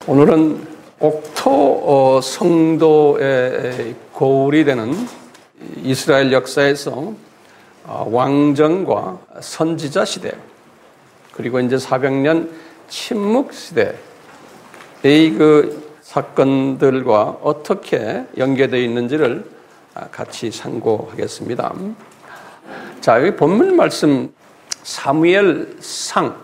오늘은 옥토 성도의 고울이 되는 이스라엘 역사에서 왕정과 선지자 시대, 그리고 이제 400년 침묵 시대의 그 사건들과 어떻게 연계되어 있는지를 같이 상고하겠습니다. 자, 여기 본문 말씀 사무엘상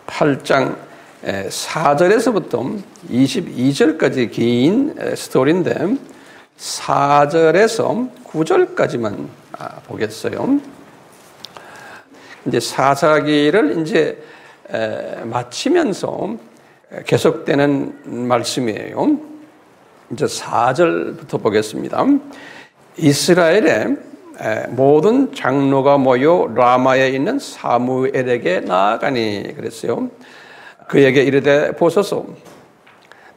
8장 4절에서부터 22절까지 긴 스토리인데 4절에서 9절까지만 보겠어요. 이제 사사기를 이제 마치면서 계속되는 말씀이에요. 이제 4절부터 보겠습니다. 이스라엘의 모든 장로가 모여 라마에 있는 사무엘에게 나아가니 그랬어요. 그에게 이르되 보소서,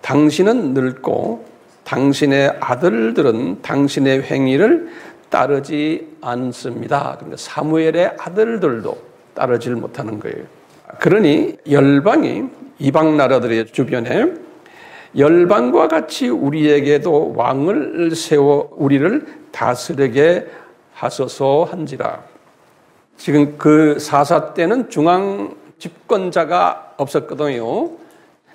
당신은 늙고 당신의 아들들은 당신의 행위를 따르지 않습니다. 그러니까 사무엘의 아들들도 따르질 못하는 거예요. 그러니 열방이 이방 나라들의 주변에 열방과 같이 우리에게도 왕을 세워 우리를 다스리게 하소서 한지라. 지금 그 사사 때는 중앙 집권자가 없었거든요.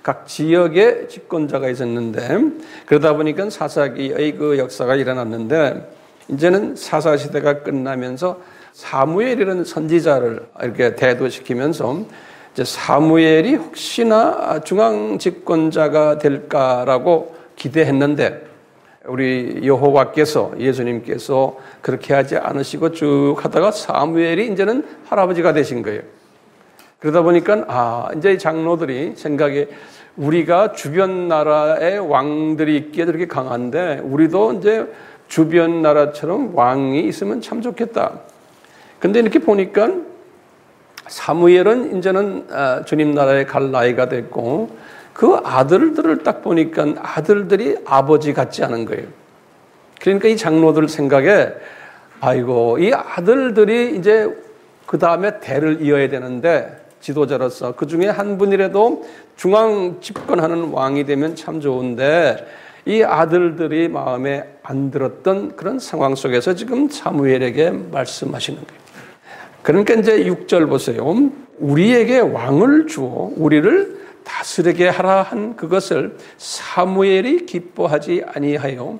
각 지역에 집권자가 있었는데, 그러다 보니까 사사기의 그 역사가 일어났는데, 이제는 사사 시대가 끝나면서 사무엘이라는 선지자를 이렇게 대도시키면서 이제 사무엘이 혹시나 중앙 집권자가 될까라고 기대했는데, 우리 여호와께서, 예수님께서 그렇게 하지 않으시고 쭉 하다가 사무엘이 이제는 할아버지가 되신 거예요. 그러다 보니까 이제 장로들이 생각에 우리가 주변 나라의 왕들이 있기에 그렇게 강한데 우리도 이제 주변 나라처럼 왕이 있으면 참 좋겠다. 근데 이렇게 보니까 사무엘은 이제는 주님 나라에 갈 나이가 됐고 그 아들들을 딱 보니까 아들들이 아버지 같지 않은 거예요. 그러니까 이 장로들 생각에 아이고, 이 아들들이 이제 그 다음에 대를 이어야 되는데 지도자로서 그 중에 한 분이라도 중앙 집권하는 왕이 되면 참 좋은데 이 아들들이 마음에 안 들었던 그런 상황 속에서 지금 사무엘에게 말씀하시는 거예요. 그러니까 이제 6절 보세요. 우리에게 왕을 주어 우리를 다스리게 하라 한 그것을 사무엘이 기뻐하지 아니하여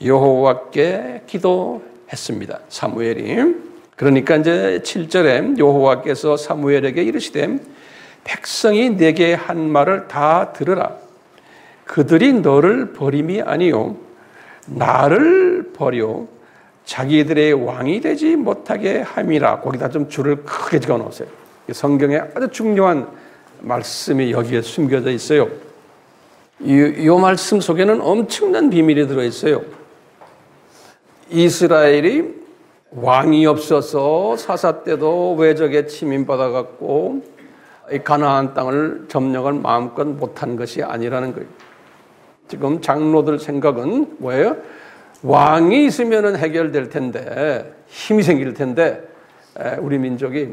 여호와께 기도했습니다. 사무엘이. 그러니까 이제 7절에 여호와께서 사무엘에게 이르시되 백성이 내게 한 말을 다 들으라. 그들이 너를 버림이 아니요 나를 버려 자기들의 왕이 되지 못하게 함이라. 거기다 좀 줄을 크게 적어 놓으세요. 성경에 아주 중요한 말씀이 여기에 숨겨져 있어요. 이 말씀 속에는 엄청난 비밀이 들어있어요. 이스라엘이 왕이 없어서 사사 때도 외적에 침입받아갖고 가나안 땅을 점령을 마음껏 못한 것이 아니라는 거예요. 지금 장로들 생각은 뭐예요? 왕이 있으면 해결될 텐데, 힘이 생길 텐데, 우리 민족이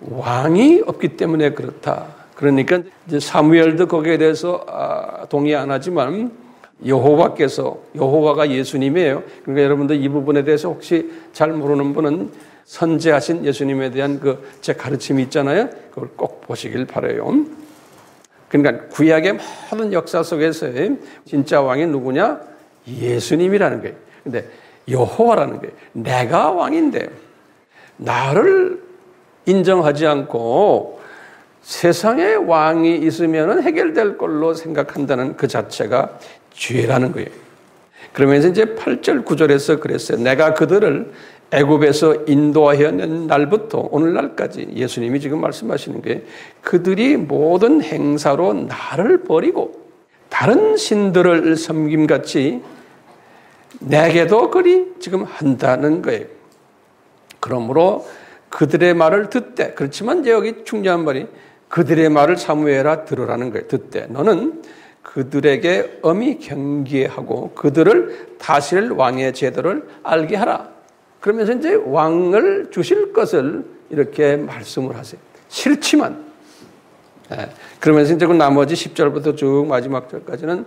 왕이 없기 때문에 그렇다. 그러니까 이제 사무엘도 거기에 대해서 동의 안 하지만 여호와가 예수님이에요. 그러니까 여러분들 이 부분에 대해서 혹시 잘 모르는 분은 선지하신 예수님에 대한 그 제 가르침이 있잖아요. 그걸 꼭 보시길 바라요. 그러니까 구약의 모든 역사 속에서의 진짜 왕이 누구냐? 예수님이라는 거예요. 근데 여호와라는 거예요. 내가 왕인데 나를 인정하지 않고 세상에 왕이 있으면 해결될 걸로 생각한다는 그 자체가 죄라는 거예요. 그러면서 이제 8절 9절에서 그랬어요. 내가 그들을 애굽에서 인도하여 낸 날부터 오늘날까지 예수님이 지금 말씀하시는 게 그들이 모든 행사로 나를 버리고 다른 신들을 섬김같이 내게도 그리 지금 한다는 거예요. 그러므로 그들의 말을 듣되, 그렇지만 이제 여기 중요한 말이 그들의 말을 사무엘아 들으라는 거예요. 듣되 너는 그들에게 엄히 경계하고 그들을 다스릴 왕의 제도를 알게 하라. 그러면서 이제 왕을 주실 것을 이렇게 말씀을 하세요. 싫지만 그러면서 이제 그 나머지 10절부터 쭉 마지막 절까지는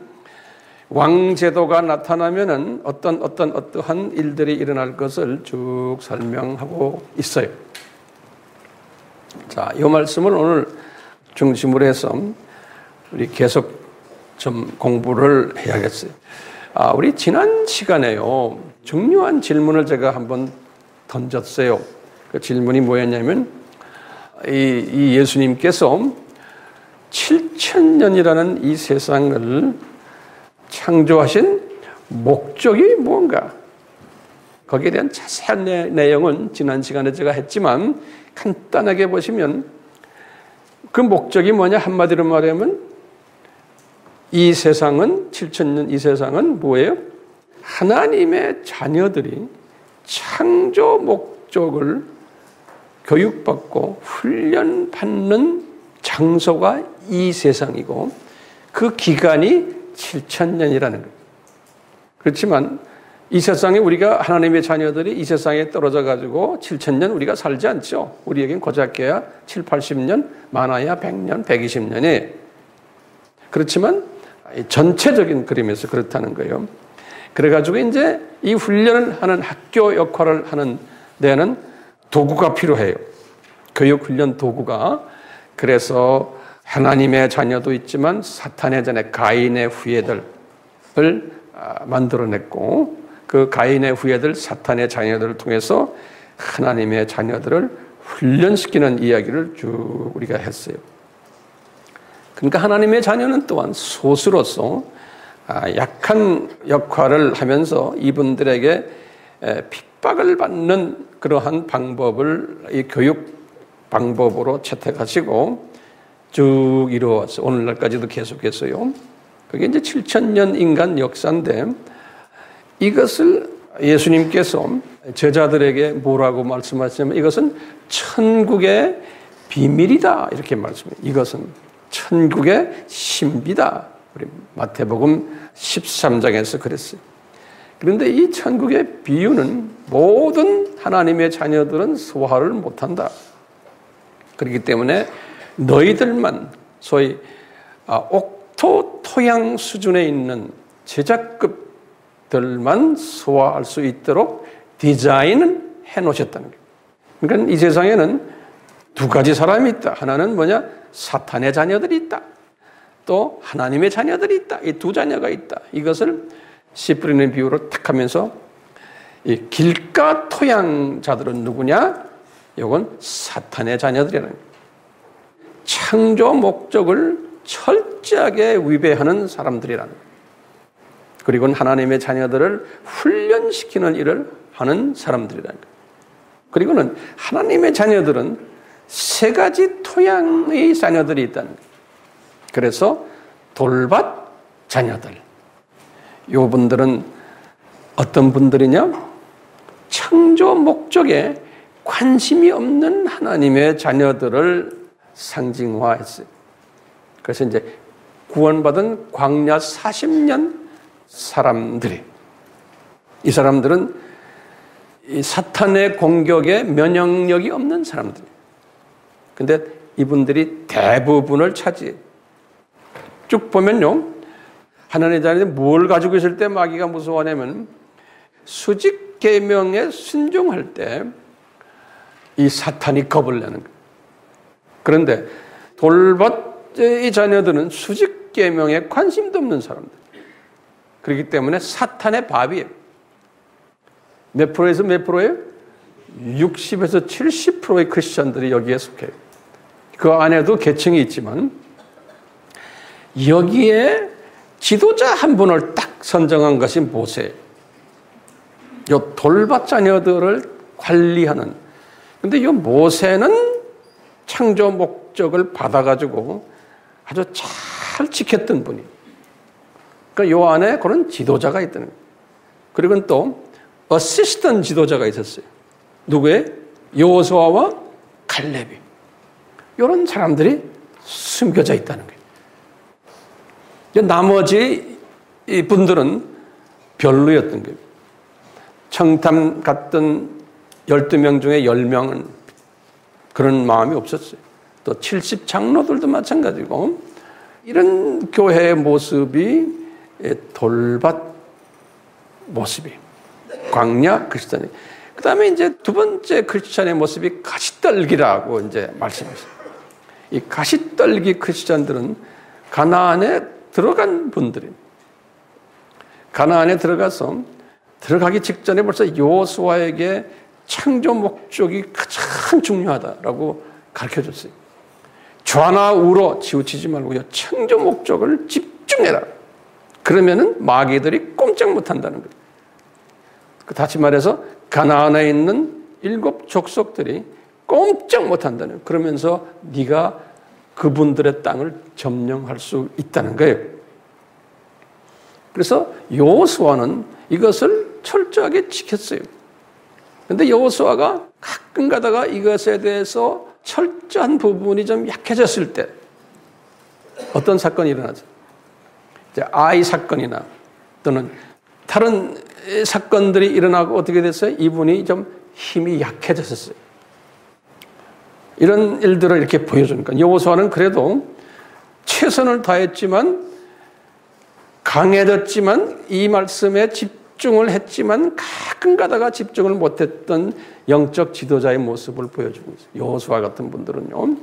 왕제도가 나타나면은 어떠한 일들이 일어날 것을 쭉 설명하고 있어요. 자, 이 말씀을 오늘 중심으로 해서 우리 계속 좀 공부를 해야겠어요. 우리 지난 시간에요, 중요한 질문을 제가 한번 던졌어요. 그 질문이 뭐였냐면, 이 예수님께서 7,000년이라는 이 세상을 창조하신 목적이 뭔가? 거기에 대한 자세한 내용은 지난 시간에 제가 했지만 간단하게 보시면 그 목적이 뭐냐? 한마디로 말하면 이 세상은 7,000년 이 세상은 뭐예요? 하나님의 자녀들이 창조 목적을 교육받고 훈련받는 장소가 이 세상이고 그 기간이 7,000년이라는 거예요. 그렇지만 이 세상에 우리가 하나님의 자녀들이 이 세상에 떨어져 가지고 7,000년 우리가 살지 않죠. 우리에겐 고작해야 7, 80년, 많아야 100년, 120년이. 그렇지만 전체적인 그림에서 그렇다는 거예요. 그래가지고 이제 이 훈련을 하는 학교 역할을 하는 데는 도구가 필요해요. 교육훈련 도구가. 그래서 하나님의 자녀도 있지만 사탄의 자녀, 가인의 후예들을 만들어냈고 그 가인의 후예들, 사탄의 자녀들을 통해서 하나님의 자녀들을 훈련시키는 이야기를 쭉 우리가 했어요. 그러니까 하나님의 자녀는 또한 소수로서 약한 역할을 하면서 이분들에게 핍박을 받는 그러한 방법을 이 교육 방법으로 채택하시고 쭉 이루어왔어. 오늘날까지도 계속했어요. 그게 이제 7,000년 인간 역사인데 이것을 예수님께서 제자들에게 뭐라고 말씀하시냐면 이것은 천국의 비밀이다 이렇게 말씀해요. 이것은 천국의 신비다. 우리 마태복음 13장에서 그랬어요. 그런데 이 천국의 비유는 모든 하나님의 자녀들은 소화를 못한다. 그렇기 때문에 너희들만 소위 옥토 토양 수준에 있는 제자급들만 소화할 수 있도록 디자인을 해놓으셨다는 거예요. 그러니까 이 세상에는 두 가지 사람이 있다. 하나는 뭐냐? 사탄의 자녀들이 있다. 또 하나님의 자녀들이 있다. 이 두 자녀가 있다. 이것을 씨 뿌리는 비유로 탁 하면서 이 길가 토양자들은 누구냐? 이건 사탄의 자녀들이라는 거예요. 창조 목적을 철저하게 위배하는 사람들이라는 거예요. 그리고 하나님의 자녀들을 훈련시키는 일을 하는 사람들이라는 거예요. 그리고는 하나님의 자녀들은 세 가지 토양의 자녀들이 있다는 거예요. 그래서 돌밭 자녀들. 요 분들은 어떤 분들이냐? 창조 목적에 관심이 없는 하나님의 자녀들을 상징화했어요. 그래서 이제 구원받은 광야 40년 사람들이, 이 사람들은 이 사탄의 공격에 면역력이 없는 사람들이에요. 근데 이분들이 대부분을 차지해요. 쭉 보면요, 하나님의 자녀들이 뭘 가지고 있을 때 마귀가 무서워하냐면 수직 계명에 순종할 때 이 사탄이 겁을 내는 거예요. 그런데 돌밭의 자녀들은 수직 계명에 관심도 없는 사람들. 그렇기 때문에 사탄의 밥이에요. 몇 프로에서 몇 프로예요? 60에서 70%의 크리스천들이 여기에 속해요. 그 안에도 계층이 있지만 여기에 지도자 한 분을 딱 선정한 것이 모세예요. 이 돌밭 자녀들을 관리하는. 근데 이 모세는 창조 목적을 받아가지고 아주 잘 지켰던 분이에요. 그러니까 요 안에 그런 지도자가 있다는 거예요. 그리고 또 어시스턴트 지도자가 있었어요. 누구의? 여호수아와 갈렙이. 이런 사람들이 숨겨져 있다는 거예요. 나머지 이 분들은 별로였던 거예요. 청탐 갔던 12명 중에 10명은 그런 마음이 없었어요. 또 70 장로들도 마찬가지고 이런 교회의 모습이 돌밭 모습이 광야 크리스찬이. 그 다음에 이제 두 번째 크리스찬의 모습이 가시떨기라고 이제 말씀하셨어요. 이 가시떨기 크리스찬들은 가나안에 들어간 분들이 가나안에 들어가서 들어가기 직전에 벌써 여호수아에게 창조 목적이 가장 중요하다라고 가르쳐줬어요. 좌나 우로 치우치지 말고요. 창조 목적을 집중해라. 그러면은 마귀들이 꼼짝 못한다는 거예요. 다시 말해서 가나안에 있는 7 족속들이 꼼짝 못한다는 거예요. 그러면서 네가 그분들의 땅을 점령할 수 있다는 거예요. 그래서 여호수아는 이것을 철저하게 지켰어요. 그런데 여호수아가 가끔 가다가 이것에 대해서 철저한 부분이 좀 약해졌을 때 어떤 사건이 일어나죠? 아이 사건이나 또는 다른 사건들이 일어나고 어떻게 됐어요? 이분이 좀 힘이 약해졌어요. 이런 일들을 이렇게 보여주니까 여호수아는 그래도 최선을 다했지만 강해졌지만 이 말씀에 집중을 했지만 가끔 가다가 집중을 못했던 영적 지도자의 모습을 보여주고 있어요. 여호수아 같은 분들은요.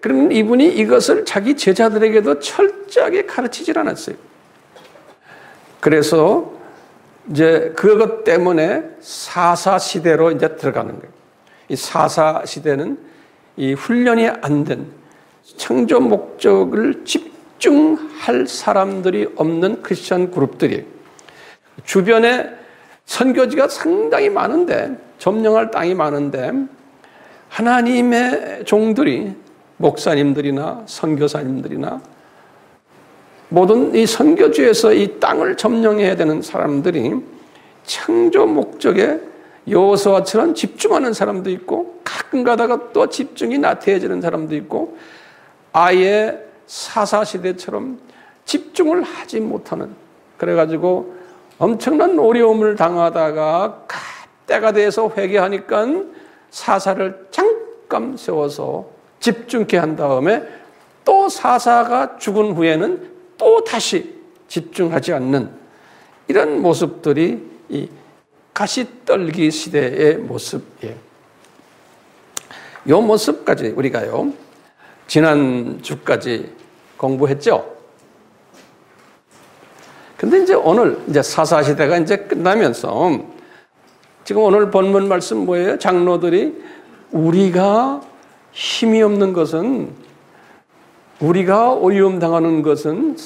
그러면 이분이 이것을 자기 제자들에게도 철저하게 가르치질 않았어요. 그래서 이제 그것 때문에 사사 시대로 이제 들어가는 거예요. 이 사사 시대는 이 훈련이 안 된 창조 목적을 집중할 사람들이 없는 크리스천 그룹들이에요. 주변에 선교지가 상당히 많은데 점령할 땅이 많은데 하나님의 종들이 목사님들이나 선교사님들이나 모든 이 선교지에서 이 땅을 점령해야 되는 사람들이 창조 목적에 여호수아처럼 집중하는 사람도 있고 가끔 가다가 또 집중이 나태해지는 사람도 있고 아예 사사시대처럼 집중을 하지 못하는 그래가지고 엄청난 어려움을 당하다가 때가 돼서 회개하니까 사사를 잠깐 세워서 집중케 한 다음에 또 사사가 죽은 후에는 또 다시 집중하지 않는 이런 모습들이 이 가시떨기 시대의 모습이에요. 이 모습까지 우리가요 지난주까지 공부했죠. 근데 이제 오늘 이제 사사 시대가 이제 끝나면서 지금 오늘 본문 말씀 뭐예요? 장로들이 우리가 힘이 없는 것은 우리가 어려움 당하는 것은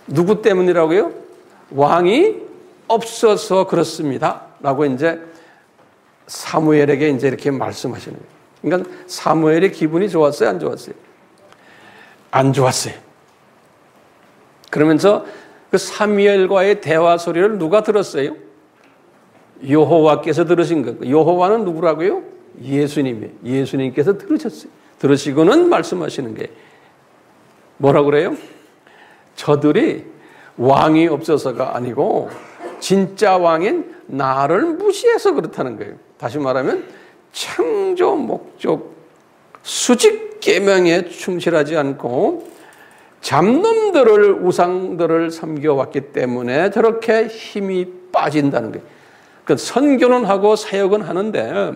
누구 때문이라고요? 왕이 없어서 그렇습니다. 라고 이제 사무엘에게 이제 이렇게 말씀하시는 거예요. 그러니까 사무엘의 기분이 좋았어요? 안 좋았어요? 안 좋았어요. 그러면서 그 사무엘과의 대화 소리를 누가 들었어요? 여호와께서 들으신 것. 여호와는 누구라고요? 예수님이에요. 예수님께서 들으셨어요. 들으시고는 말씀하시는 게 뭐라고 그래요? 저들이 왕이 없어서가 아니고 진짜 왕인 나를 무시해서 그렇다는 거예요. 다시 말하면 창조 목적 수직 계명에 충실하지 않고 잡놈들을 우상들을 섬겨왔기 때문에 저렇게 힘이 빠진다는 거예요. 그 선교는 하고 사역은 하는데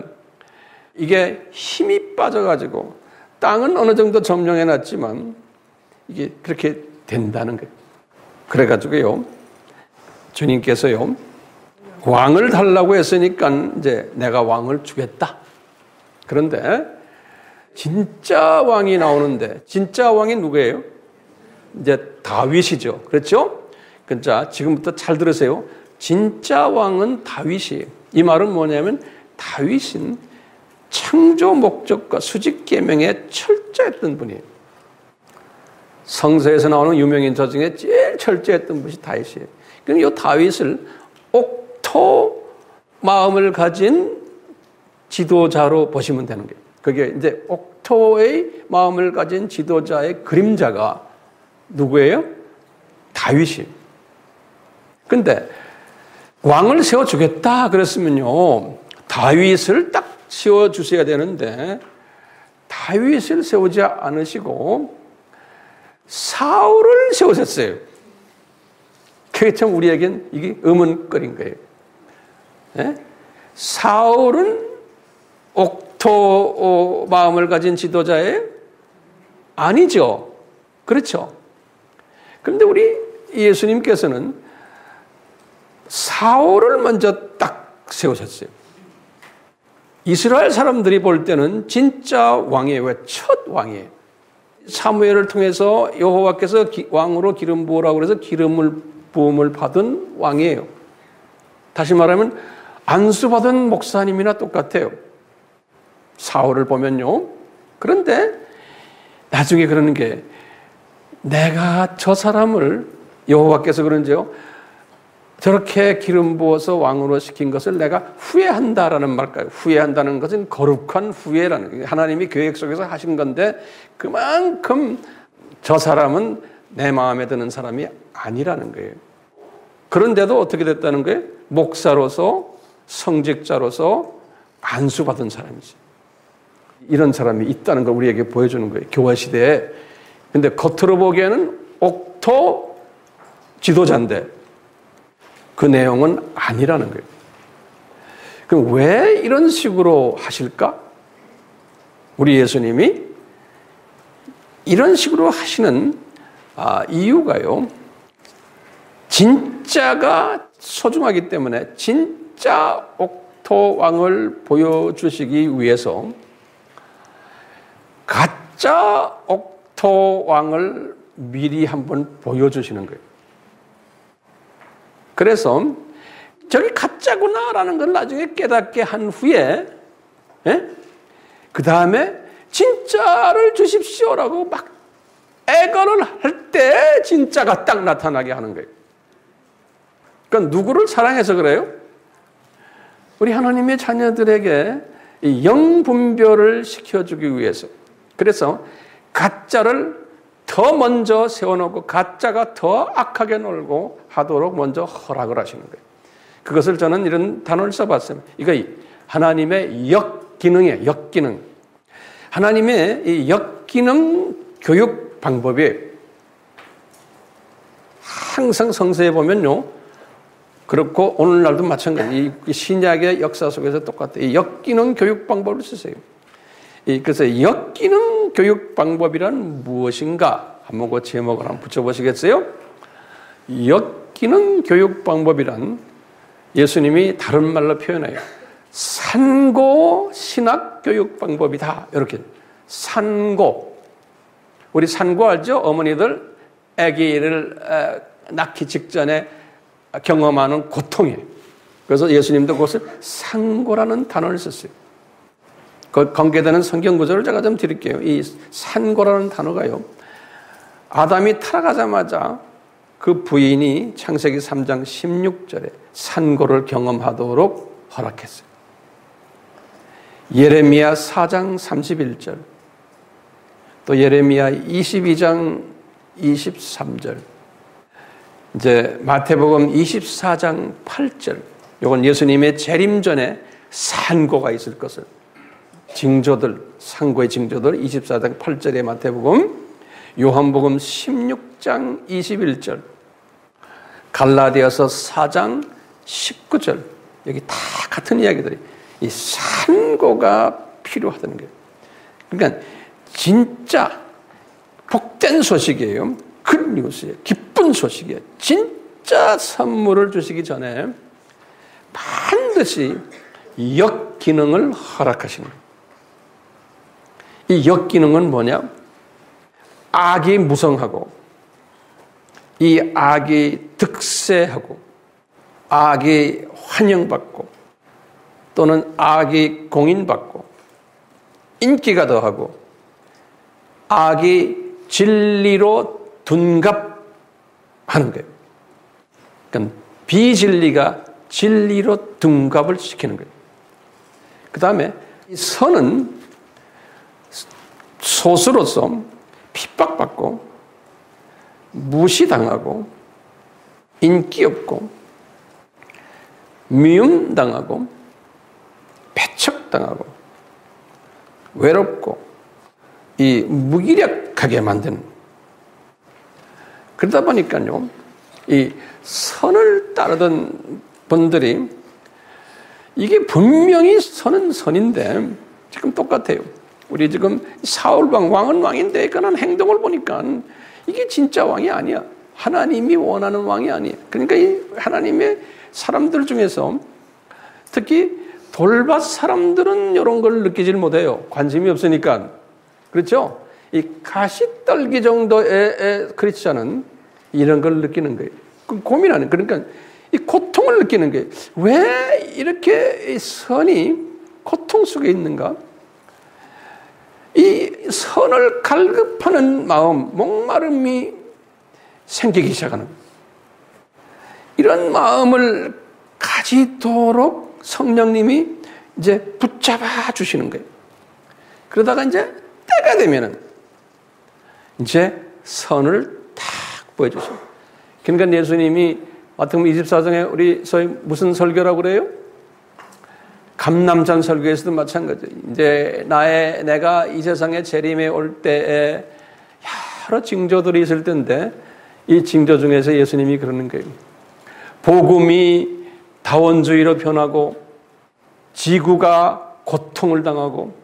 이게 힘이 빠져가지고 땅은 어느 정도 점령해놨지만 이게 그렇게 된다는 거예요. 그래가지고요 주님께서요 왕을 달라고 했으니까 이제 내가 왕을 주겠다. 그런데 진짜 왕이 나오는데 진짜 왕이 누구예요? 이제 다윗이죠. 그렇죠? 자, 지금부터 잘 들으세요. 진짜 왕은 다윗이에요. 이 말은 뭐냐면 다윗은 창조 목적과 수직 계명에 철저했던 분이에요. 성서에서 나오는 유명인사 중에 제일 철저했던 분이 다윗이에요. 그러니까 이 다윗을 옥토 마음을 가진 지도자로 보시면 되는 거예요. 그게 이제 옥토의 마음을 가진 지도자의 그림자가 누구예요? 다윗이에요. 근데 왕을 세워주겠다 그랬으면요 다윗을 딱 세워주셔야 되는데 다윗을 세우지 않으시고 사울을 세우셨어요. 그게 참 우리에겐 이게 의문거리인 거예요. 예? 사울은 옥토 마음을 가진 지도자예요? 아니죠. 그렇죠. 그런데 우리 예수님께서는 사울을 먼저 딱 세우셨어요. 이스라엘 사람들이 볼 때는 진짜 왕이에요. 왜? 첫 왕이에요. 사무엘을 통해서 여호와께서 왕으로 기름 부으라고 그래서 기름을 부음을 받은 왕이에요. 다시 말하면 안수 받은 목사님이나 똑같아요. 사울을 보면요. 그런데 나중에 그러는 게 내가 저 사람을 여호와께서 그런지요. 저렇게 기름 부어서 왕으로 시킨 것을 내가 후회한다라는 말까요? 후회한다는 것은 거룩한 후회라는 하나님이 계획 속에서 하신 건데 그만큼 저 사람은 내 마음에 드는 사람이 아니라는 거예요. 그런데도 어떻게 됐다는 거예요? 목사로서 성직자로서 안수받은 사람이지. 이런 사람이 있다는 걸 우리에게 보여주는 거예요. 교회 시대에. 근데 겉으로 보기에는 옥토 지도자인데 그 내용은 아니라는 거예요. 그럼 왜 이런 식으로 하실까? 우리 예수님이 이런 식으로 하시는 이유가요. 진짜가 소중하기 때문에 진짜 옥토 왕을 보여주시기 위해서 가짜 옥토 왕을 미리 한번 보여주시는 거예요. 그래서 저기 가짜구나라는 걸 나중에 깨닫게 한 후에 그 다음에 진짜를 주십시오라고 막 애걸을 할 때 진짜가 딱 나타나게 하는 거예요. 그러니까 누구를 사랑해서 그래요? 우리 하나님의 자녀들에게 이 영분별을 시켜주기 위해서. 그래서 가짜를 더 먼저 세워놓고 가짜가 더 악하게 놀고 하도록 먼저 허락을 하시는 거예요. 그것을 저는 이런 단어를 써봤어요. 이거 하나님의 역기능이에요. 역기능. 하나님의 이 역기능 교육 방법이에요. 항상 성서에 보면요. 그렇고 오늘날도 마찬가지. 이 신약의 역사 속에서 똑같아요. 이 역기능 교육 방법을 쓰세요. 그래서 역기능 교육 방법이란 무엇인가? 한번 그 제목을 한번 붙여보시겠어요? 역기능 교육 방법이란 예수님이 다른 말로 표현해요. 산고 신학 교육 방법이다. 이렇게. 산고. 우리 산고 알죠? 어머니들 아기를 낳기 직전에 경험하는 고통이에요. 그래서 예수님도 그것을 산고라는 단어를 썼어요. 그 관계되는 성경 구절을 제가 좀 드릴게요. 이 산고라는 단어가요. 아담이 타락하자마자 그 부인이 창세기 3장 16절에 산고를 경험하도록 허락했어요. 예레미야 4장 31절, 또 예레미야 22장 23절, 이제 마태복음 24장 8절, 이건 예수님의 재림 전에 산고가 있을 것을 징조들, 산고의 징조들 24장 8절의 마태복음, 요한복음 16장 21절, 갈라디아서 4장 19절, 여기 다 같은 이야기들이 이 산고가 필요하다는 거예요. 그러니까 진짜 복된 소식이에요. 굿뉴스예요. 기쁜 소식이에요. 진짜 선물을 주시기 전에 반드시 역기능을 허락하시는 거예요. 이 역기능은 뭐냐? 악이 무성하고 이 악이 득세하고 악이 환영받고 또는 악이 공인받고 인기가 더하고 악이 진리로 둔갑하는 거예요. 그러니까 비진리가 진리로 둔갑을 시키는 거예요. 그 다음에 이 선은 소수로서 핍박받고 무시당하고 인기 없고 미움당하고 배척당하고 외롭고 이 무기력하게 만드는. 그러다 보니까요, 이 선을 따르던 분들이 이게 분명히 선은 선인데 지금 똑같아요. 우리 지금 사울 왕은 왕인데 그런 행동을 보니까 이게 진짜 왕이 아니야. 하나님이 원하는 왕이 아니야. 그러니까 이 하나님의 사람들 중에서 특히 돌밭 사람들은 이런 걸 느끼질 못해요. 관심이 없으니까. 그렇죠? 이 가시떨기 정도의 크리스찬은 이런 걸 느끼는 거예요. 고민하는, 그러니까 이 고통을 느끼는 거예요. 왜 이렇게 선이 고통 속에 있는가? 이 선을 갈급하는 마음, 목마름이 생기기 시작하는 거예요. 이런 마음을 가지도록 성령님이 이제 붙잡아 주시는 거예요. 그러다가 이제 때가 되면은 이제 선을 탁 보여주셔요. 그러니까 예수님이 마태복음 24장에 우리 소위 무슨 설교라고 그래요? 감람산 설교에서도 마찬가지예요. 이제 내가 이 세상에 재림에 올 때에 여러 징조들이 있을 텐데 이 징조 중에서 예수님이 그러는 거예요. 복음이 다원주의로 변하고 지구가 고통을 당하고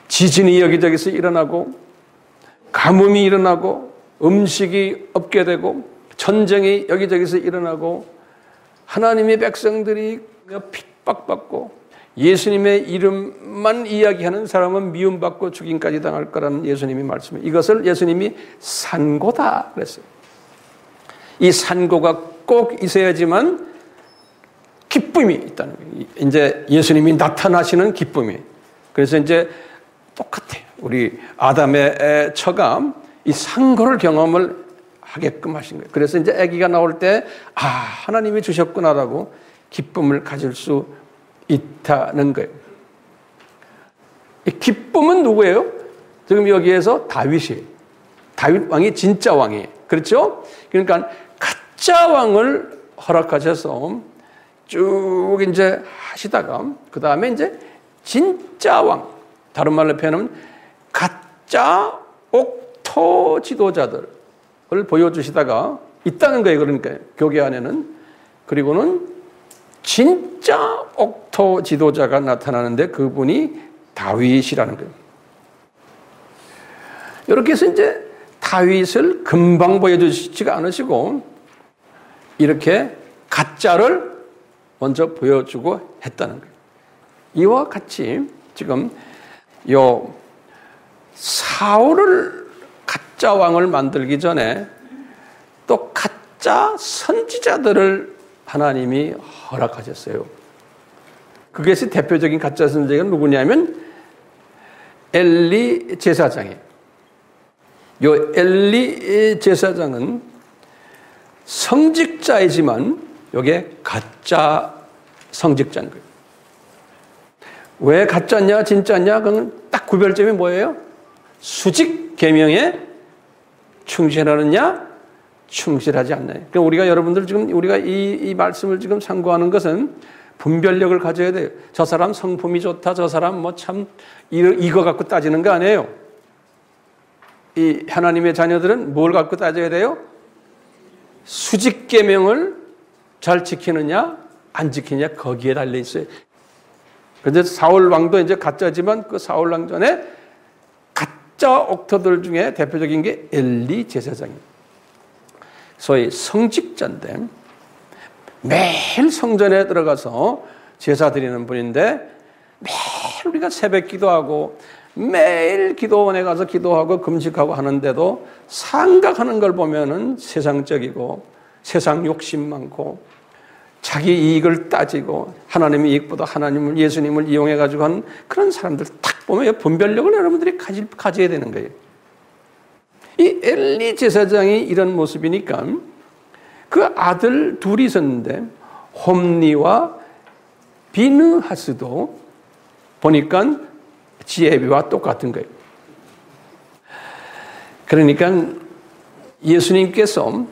지진이 여기저기서 일어나고 가뭄이 일어나고 음식이 없게 되고 전쟁이 여기저기서 일어나고 하나님의 백성들이 핍박받고 예수님의 이름만 이야기하는 사람은 미움받고 죽임까지 당할 거라는 예수님이 말씀해요. 이것을 예수님이 산고다 그랬어요. 이 산고가 꼭 있어야지만 기쁨이 있다는 거예요. 이제 예수님이 나타나시는 기쁨이. 그래서 이제 똑같아요. 우리 아담의 처가 이 산고를 경험을 하게끔 하신 거예요. 그래서 이제 아기가 나올 때 하나님이 주셨구나라고 기쁨을 가질 수 있다는 거예요. 이 기쁨은 누구예요? 지금 여기에서 다윗이에요. 다윗 왕이 진짜 왕이에요. 그렇죠? 그러니까 가짜 왕을 허락하셔서 쭉 이제 하시다가 그 다음에 이제 진짜 왕, 다른 말로 표현하면 가짜 옥토 지도자들을 보여주시다가 있다는 거예요. 그러니까 교계 안에는. 그리고는 진짜 옥토 지도자가 나타나는데 그분이 다윗이라는 거예요. 이렇게 해서 이제 다윗을 금방 보여주시지가 않으시고 이렇게 가짜를 먼저 보여주고 했다는 거예요. 이와 같이 지금 요 사울을 가짜 왕을 만들기 전에 또 가짜 선지자들을 하나님이 허락하셨어요. 그것이 대표적인 가짜 선지자가 누구냐면 엘리 제사장이에요. 요 엘리 제사장은 성직자이지만 이게 가짜 성직자인 거예요. 왜 가짜냐 진짜냐? 그건 딱 구별점이 뭐예요? 수직 계명에 충실하느냐 충실하지 않나요? 그러니까 우리가 여러분들 지금 우리가 이 말씀을 지금 참고하는 것은 분별력을 가져야 돼요. 저 사람 성품이 좋다, 저 사람 뭐 참 이거 갖고 따지는 거 아니에요. 이 하나님의 자녀들은 뭘 갖고 따져야 돼요? 수직 계명을 잘 지키느냐 안 지키느냐 거기에 달려 있어요. 그런데 사울 왕도 이제 가짜지만 그 사울 왕 전에 가짜 옥토들 중에 대표적인 게 엘리 제사장입니다. 소위 성직자인데 매일 성전에 들어가서 제사 드리는 분인데 매일 우리가 새벽 기도하고 매일 기도원에 가서 기도하고 금식하고 하는데도 생각하는 걸 보면은 세상적이고 세상 욕심 많고 자기 이익을 따지고 하나님의 이익보다 하나님을 예수님을 이용해 가지고 하는 그런 사람들 딱 보면 분별력을 여러분들이 가져야 되는 거예요. 이 엘리 제사장이 이런 모습이니까 그 아들 둘이 있었는데 홈리와 비느하스도 보니까 지혜비와 똑같은 거예요. 그러니까 예수님께서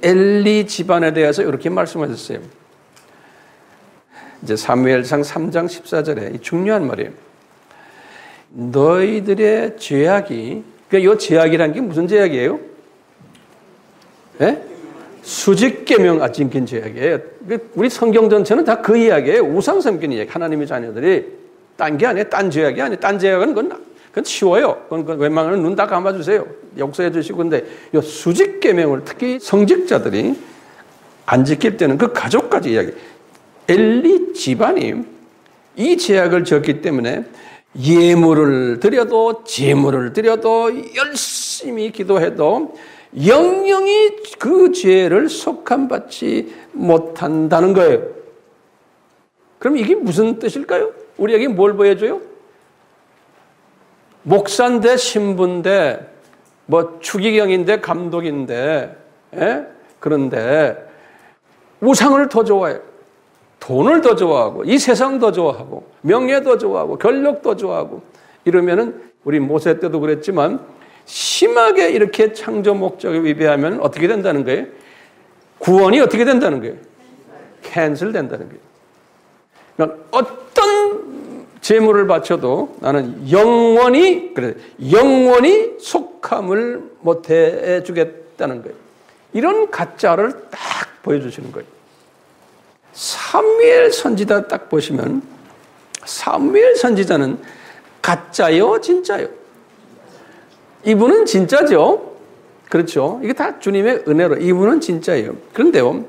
엘리 집안에 대해서 이렇게 말씀하셨어요. 이제 사무엘상 3장 14절에 중요한 말이에요. 너희들의 죄악이, 그러니까 이 죄악이라는 게 무슨 죄악이에요? 네? 수직계명 지킨 죄악이에요. 우리 성경 전체는 다 그 이야기예요. 우상 섬기는 이야기. 하나님의 자녀들이 딴 게 아니에요. 딴 죄악이 아니에요. 딴 죄악은 그건 쉬워요. 그건 웬만하면 눈 다 감아주세요. 용서해 주시고. 근데 이 수직계명을 특히 성직자들이 안 지킬 때는 그 가족까지 이야기. 엘리 집안이 이 죄악을 지었기 때문에 예물을 드려도 제물을 드려도 열심히 기도해도 영영이 그 죄를 속함받지 못한다는 거예요. 그럼 이게 무슨 뜻일까요? 우리에게 뭘 보여줘요? 목사인데 신부인데 뭐 추기경인데 감독인데 그런데 우상을 더 좋아해요. 돈을 더 좋아하고 이 세상 더 좋아하고 명예 더 좋아하고 권력 더 좋아하고 이러면은 우리 모세 때도 그랬지만 심하게 이렇게 창조 목적에 위배하면 어떻게 된다는 거예요? 구원이 어떻게 된다는 거예요? 캔슬 된다는 거예요. 그러니까 어떤 재물을 바쳐도 나는 영원히 속함을 못해 주겠다는 거예요. 이런 가짜를 딱 보여주시는 거예요. 사무엘 선지자 딱 보시면 사무엘 선지자는 가짜요, 진짜요? 이분은 진짜죠. 그렇죠. 이게 다 주님의 은혜로 이분은 진짜예요. 그런데요,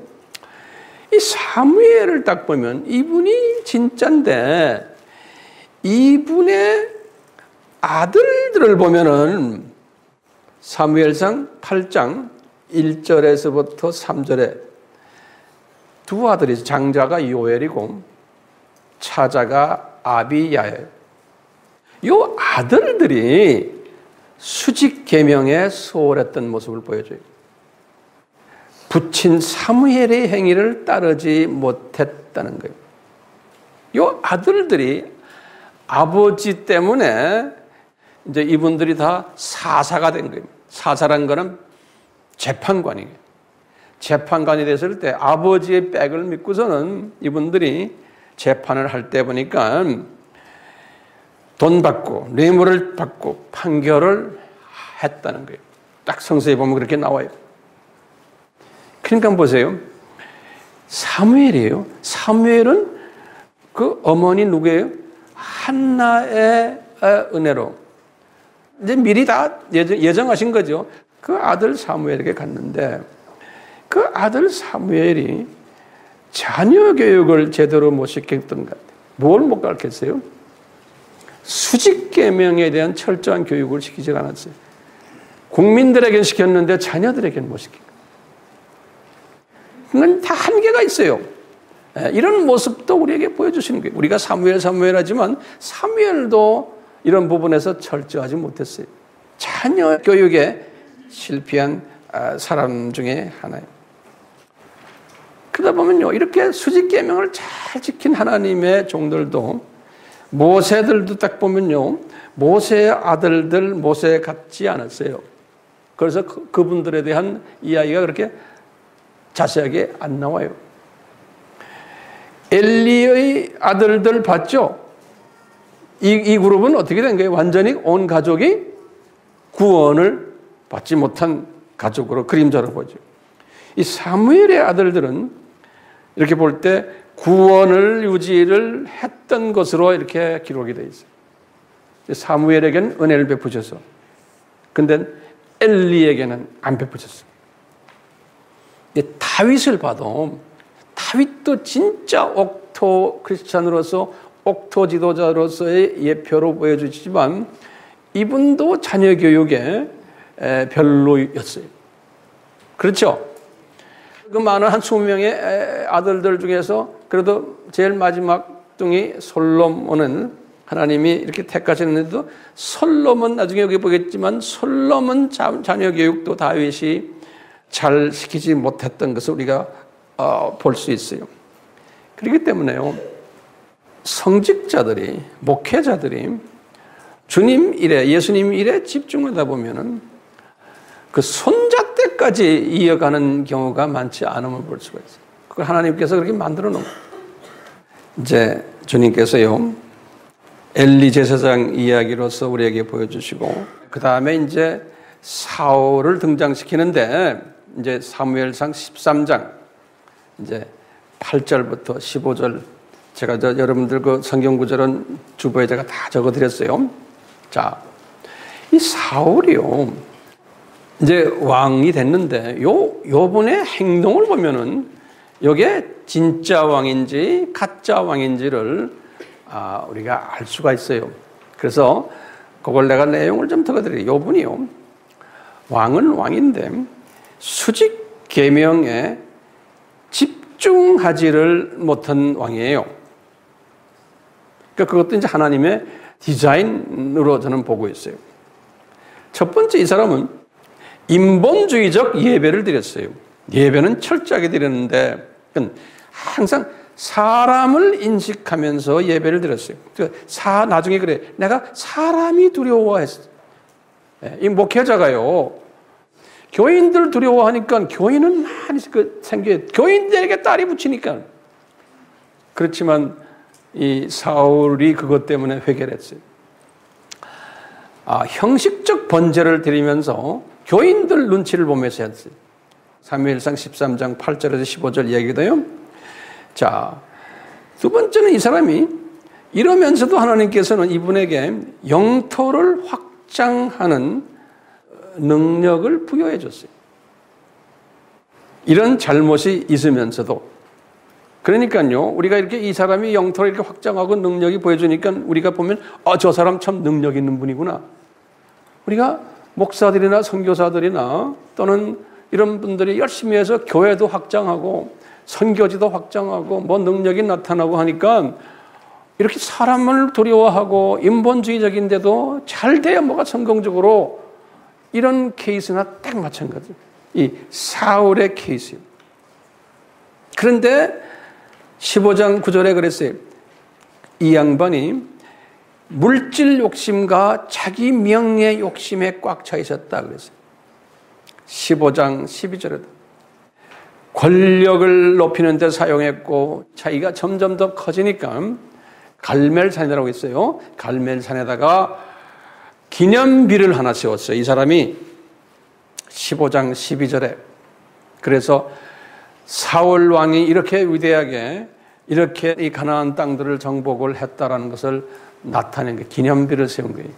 이 사무엘을 딱 보면 이분이 진짜인데 이분의 아들들을 보면은 사무엘상 8장 1절에서부터 3절에 두 아들이 장자가 요엘이고 차자가 아비야예요. 이 아들들이 수직 계명에 소홀했던 모습을 보여줘요. 부친 사무엘의 행위를 따르지 못했다는 거예요. 이 아들들이 아버지 때문에 이제 이분들이 다 사사가 된 거예요. 사사란 거는 재판관이에요. 재판관이 됐을 때 아버지의 백을 믿고서는 이분들이 재판을 할 때 보니까 돈 받고 뇌물을 받고 판결을 했다는 거예요. 딱 성서에 보면 그렇게 나와요. 그러니까 보세요. 사무엘이에요. 사무엘은 그 어머니 누구예요? 한나의 은혜로 이제 미리 다 예정하신 거죠. 그 아들 사무엘에게 갔는데 그 아들 사무엘이 자녀 교육을 제대로 못 시켰던 것 같아요. 뭘 못 가르쳤어요? 수직계명에 대한 철저한 교육을 시키지 않았어요. 국민들에겐 시켰는데 자녀들에겐 못 시킨 거예요. 그건 다 한계가 있어요. 이런 모습도 우리에게 보여주시는 거예요. 우리가 사무엘 하지만 사무엘도 이런 부분에서 철저하지 못했어요. 자녀 교육에 실패한 사람 중에 하나예요. 그러다 보면요, 이렇게 수직계명을 잘 지킨 하나님의 종들도 모세들도 딱 보면요, 모세의 아들들 모세 같지 않았어요. 그래서 그분들에 대한 이야기가 그렇게 자세하게 안 나와요. 엘리의 아들들 봤죠? 이 그룹은 어떻게 된 거예요? 완전히 온 가족이 구원을 받지 못한 가족으로 그림자로 보죠. 이 사무엘의 아들들은 이렇게 볼 때 구원을 유지를 했던 것으로 이렇게 기록이 되어 있어요. 사무엘에게는 은혜를 베푸셔서. 근데 엘리에게는 안 베푸셨어요. 다윗을 봐도 다윗도 진짜 옥토 크리스찬으로서 옥토 지도자로서의 예표로 보여주시지만 이분도 자녀 교육에 별로였어요. 그렇죠? 그 많은 한 20명의 아들들 중에서 그래도 제일 마지막 둥이 솔로몬은 하나님이 이렇게 택하셨는데도 솔로몬 나중에 여기 보겠지만 솔로몬 자녀 교육도 다윗이 잘 시키지 못했던 것을 우리가 볼 수 있어요. 그렇기 때문에요, 성직자들이, 목회자들이 주님 일에, 예수님 일에 집중하다 보면은 그 손자 때까지 이어가는 경우가 많지 않음을 볼 수가 있어요. 그걸 하나님께서 그렇게 만들어 놓은 거예요. 이제 주님께서요, 엘리 제사장 이야기로서 우리에게 보여주시고, 그 다음에 이제 사울을 등장시키는데, 이제 사무엘상 13장, 이제 8절부터 15절, 제가 여러분들 그 성경 구절은 주보에 제가 다 적어드렸어요. 자, 이 사울이요, 이제 왕이 됐는데, 요분의 행동을 보면은, 요게 진짜 왕인지 가짜 왕인지를 우리가 알 수가 있어요. 그래서 그걸 내가 내용을 좀 적어드릴게요. 요분이요, 왕은 왕인데 수직 계명에 집중하지를 못한 왕이에요. 그러니까 그것도 이제 하나님의 디자인으로 저는 보고 있어요. 첫 번째, 이 사람은 인본주의적 예배를 드렸어요. 예배는 철저하게 드렸는데 항상 사람을 인식하면서 예배를 드렸어요. 나중에 그래, 내가 사람이 두려워했어. 이 목회자가요, 교인들 두려워하니까 교인은 많이 생겨요. 교인들에게 딸이 붙이니까. 그렇지만 이 사울이 그것 때문에 회개를 했어요. 형식적 번제를 드리면서 교인들 눈치를 보면서 했어요. 사무엘상 13장 8절에서 15절 얘기도요. 자, 두 번째는 이 사람이 이러면서도 하나님께서는 이분에게 영토를 확장하는 능력을 부여해 줬어요. 이런 잘못이 있으면서도. 그러니까요, 우리가 이렇게 이 사람이 영토를 이렇게 확장하고 능력이 보여주니까 우리가 보면 저 사람 참 능력 있는 분이구나. 우리가 목사들이나 선교사들이나 또는 이런 분들이 열심히 해서 교회도 확장하고 선교지도 확장하고 뭐 능력이 나타나고 하니까 이렇게 사람을 두려워하고 인본주의적인데도 잘 돼야 뭐가 성공적으로, 이런 케이스나 딱 마찬가지. 이 사울의 케이스예요. 그런데 15장 9절에 그랬어요. 이 양반이 물질 욕심과 자기 명예 욕심에 꽉 차 있었다 그랬어요. 15장 12절에도 권력을 높이는 데 사용했고, 자기가 점점 더 커지니까 갈멜산이라고 있어요. 갈멜산에다가 기념비를 하나 세웠어요. 이 사람이 15장 12절에. 그래서 사울 왕이 이렇게 위대하게 이렇게 이 가나안 땅들을 정복을 했다라는 것을 나타낸 게 기념비를 세운 거예요.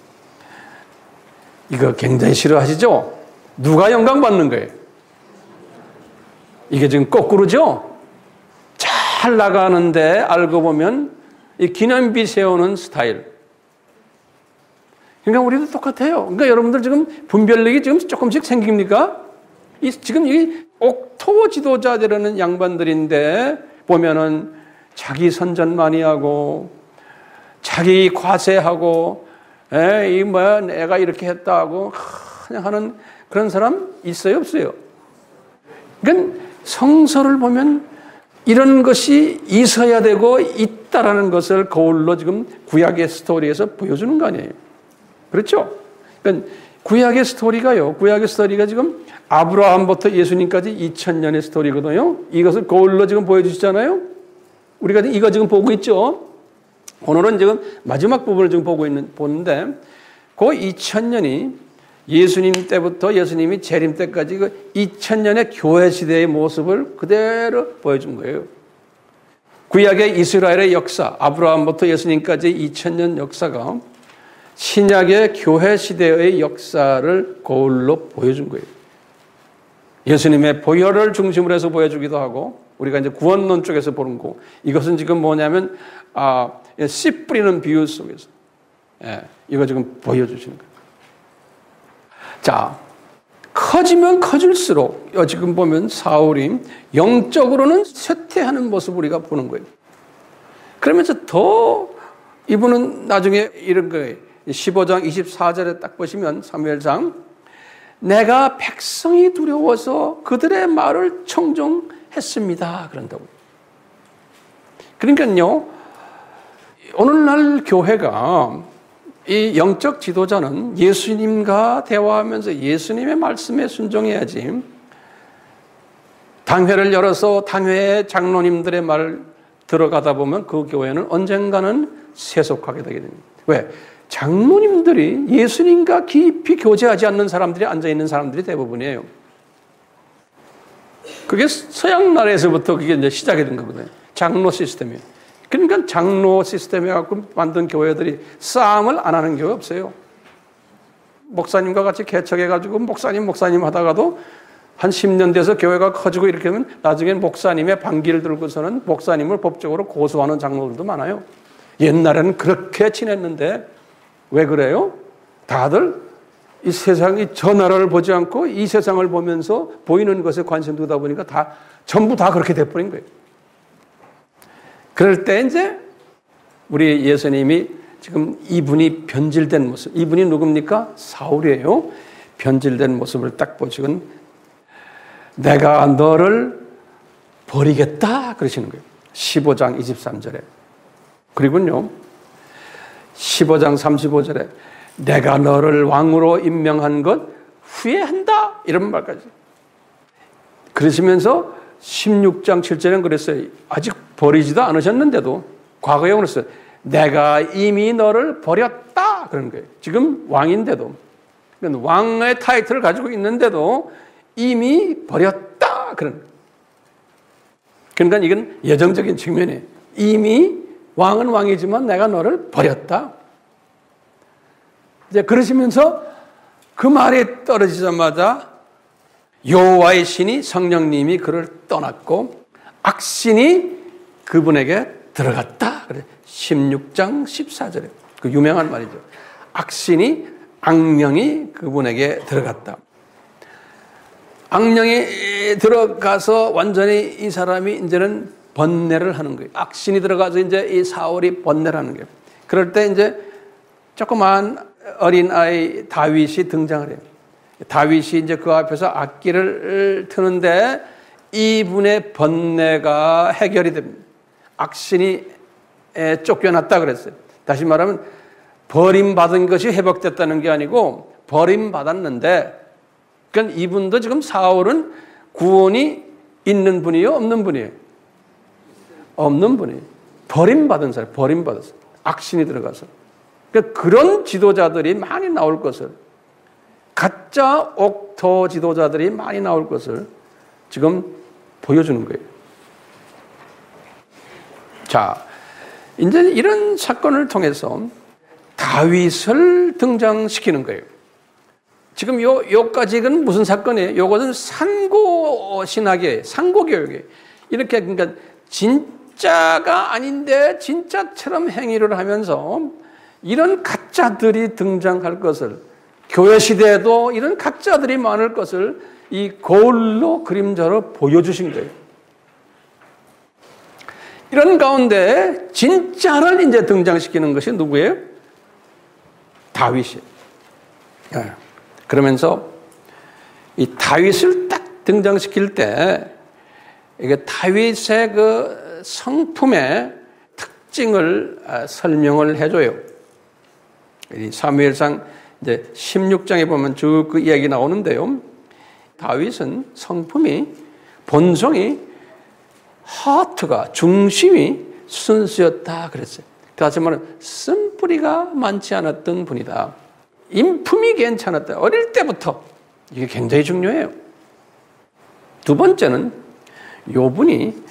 이거 굉장히 싫어하시죠? 누가 영광 받는 거예요? 이게 지금 거꾸로죠? 잘 나가는데 알고 보면 이 기념비 세우는 스타일. 그러니까 우리도 똑같아요. 그러니까 여러분들 지금 분별력이 지금 조금씩 생깁니까? 지금 이 옥토 지도자들이라는 양반들인데 보면은 자기 선전 많이 하고 자기 과세하고 내가 이렇게 했다고 그냥 하는 그런 사람 있어요, 없어요? 그러니까 성서를 보면 이런 것이 있어야 되고 있다라는 것을 거울로 지금 구약의 스토리에서 보여주는 거 아니에요? 그렇죠? 그러니까 구약의 스토리가 지금 아브라함부터 예수님까지 2000년의 스토리거든요. 이것을 거울로 지금 보여주시잖아요. 우리가 이거 지금 보고 있죠. 오늘은 지금 마지막 부분을 지금 보는데 그 2000년이 예수님 때부터 예수님이 재림 때까지 그 2000년의 교회 시대의 모습을 그대로 보여준 거예요. 구약의 이스라엘의 역사, 아브라함부터 예수님까지 2000년 역사가 신약의 교회 시대의 역사를 거울로 보여준 거예요. 예수님의 보혈을 중심으로 해서 보여주기도 하고, 우리가 이제 구원론 쪽에서 보는 거, 이것은 지금 뭐냐면 씨 뿌리는 비유 속에서 이거 지금 보여주시는 거예요. 자, 커지면 커질수록 지금 보면 사울이 영적으로는 쇠퇴하는 모습을 우리가 보는 거예요. 그러면서 더 이분은 나중에 이런 거예요. 15장 24절에 딱 보시면 사무엘상, 내가 백성이 두려워서 그들의 말을 청종했습니다. 그런다고요. 그러니까요, 오늘날 교회가 이 영적 지도자는 예수님과 대화하면서 예수님의 말씀에 순종해야지, 당회를 열어서 당회의 장로님들의 말을 들어가다 보면 그 교회는 언젠가는 세속하게 되게 됩니다. 왜? 장로님들이 예수님과 깊이 교제하지 않는 사람들이 앉아있는 사람들이 대부분이에요. 그게 서양 나라에서부터 그게 이제 시작이 된 거거든요. 장로 시스템이에요. 그러니까 장로 시스템에 갖고 만든 교회들이 싸움을 안 하는 교회 없어요. 목사님과 같이 개척해가지고 목사님 하다가도 한 10년 돼서 교회가 커지고 이렇게 하면 나중엔 목사님의 반기를 들고서는 목사님을 법적으로 고소하는 장로들도 많아요. 옛날에는 그렇게 지냈는데 왜 그래요? 다들 이 세상이 저 나라를 보지 않고 이 세상을 보면서 보이는 것에 관심 두다 보니까 전부 다 그렇게 돼버린 거예요. 그럴 때 이제 우리 예수님이 지금 이분이 변질된 모습, 이분이 누굽니까? 사울이에요. 변질된 모습을 딱 보시곤 내가 너를 버리겠다 그러시는 거예요. 15장 23절에. 그리고요 15장 35절에 내가 너를 왕으로 임명한 것 후회한다 이런 말까지. 그러시면서 16장 7절엔 그랬어요. 아직 버리지도 않으셨는데도 과거에 그랬어요. 내가 이미 너를 버렸다 그런 거예요. 지금 왕인데도 왕의 타이틀을 가지고 있는데도 이미 버렸다 그런 거예요. 그러니까 이건 예정적인 측면이에요. 이미 왕은 왕이지만 내가 너를 버렸다. 이제 그러시면서 그 말이 떨어지자마자 여호와의 신이 성령님이 그를 떠났고 악신이 그분에게 들어갔다. 그래 16장 14절에 그 유명한 말이죠. 악신이 악령이 그분에게 들어갔다. 악령이 들어가서 완전히 이 사람이 이제는 번뇌를 하는 거예요. 악신이 들어가서 이제 이 사울이 번뇌를 하는 거예요. 그럴 때 이제 조그만 어린아이 다윗이 등장을 해요. 다윗이 이제 그 앞에서 악기를 트는데 이분의 번뇌가 해결이 됩니다. 악신이 쫓겨났다 그랬어요. 다시 말하면 버림받은 것이 회복됐다는 게 아니고 버림받았는데 그러니까 이분도 지금 사울은 구원이 있는 분이에요? 없는 분이에요? 없는 분이에요. 버림받은 사람, 버림받았어요. 악신이 들어가서. 그러니까 그런 지도자들이 많이 나올 것을, 가짜 옥토 지도자들이 많이 나올 것을 지금 보여주는 거예요. 자, 이제 이런 사건을 통해서 다윗을 등장시키는 거예요. 지금 요까지는 무슨 사건이에요? 요것은 산고 신학이에요. 산고 교육이에요. 이렇게 그러니까 진짜가 아닌데 진짜처럼 행위를 하면서 이런 가짜들이 등장할 것을, 교회 시대에도 이런 가짜들이 많을 것을 이 거울로 그림자로 보여주신 거예요. 이런 가운데 진짜를 이제 등장시키는 것이 누구예요? 다윗이에요. 그러면서 이 다윗을 딱 등장시킬 때 이게 다윗의 그 성품의 특징을 설명을 해줘요. 이 사무엘상 이제 16장에 보면 쭉 그 이야기 나오는데요. 다윗은 성품이, 본성이, 하트가, 중심이 순수였다 그랬어요. 다시 말하면 쓴뿌리가 많지 않았던 분이다. 인품이 괜찮았다. 어릴 때부터. 이게 굉장히 중요해요. 두 번째는 요분이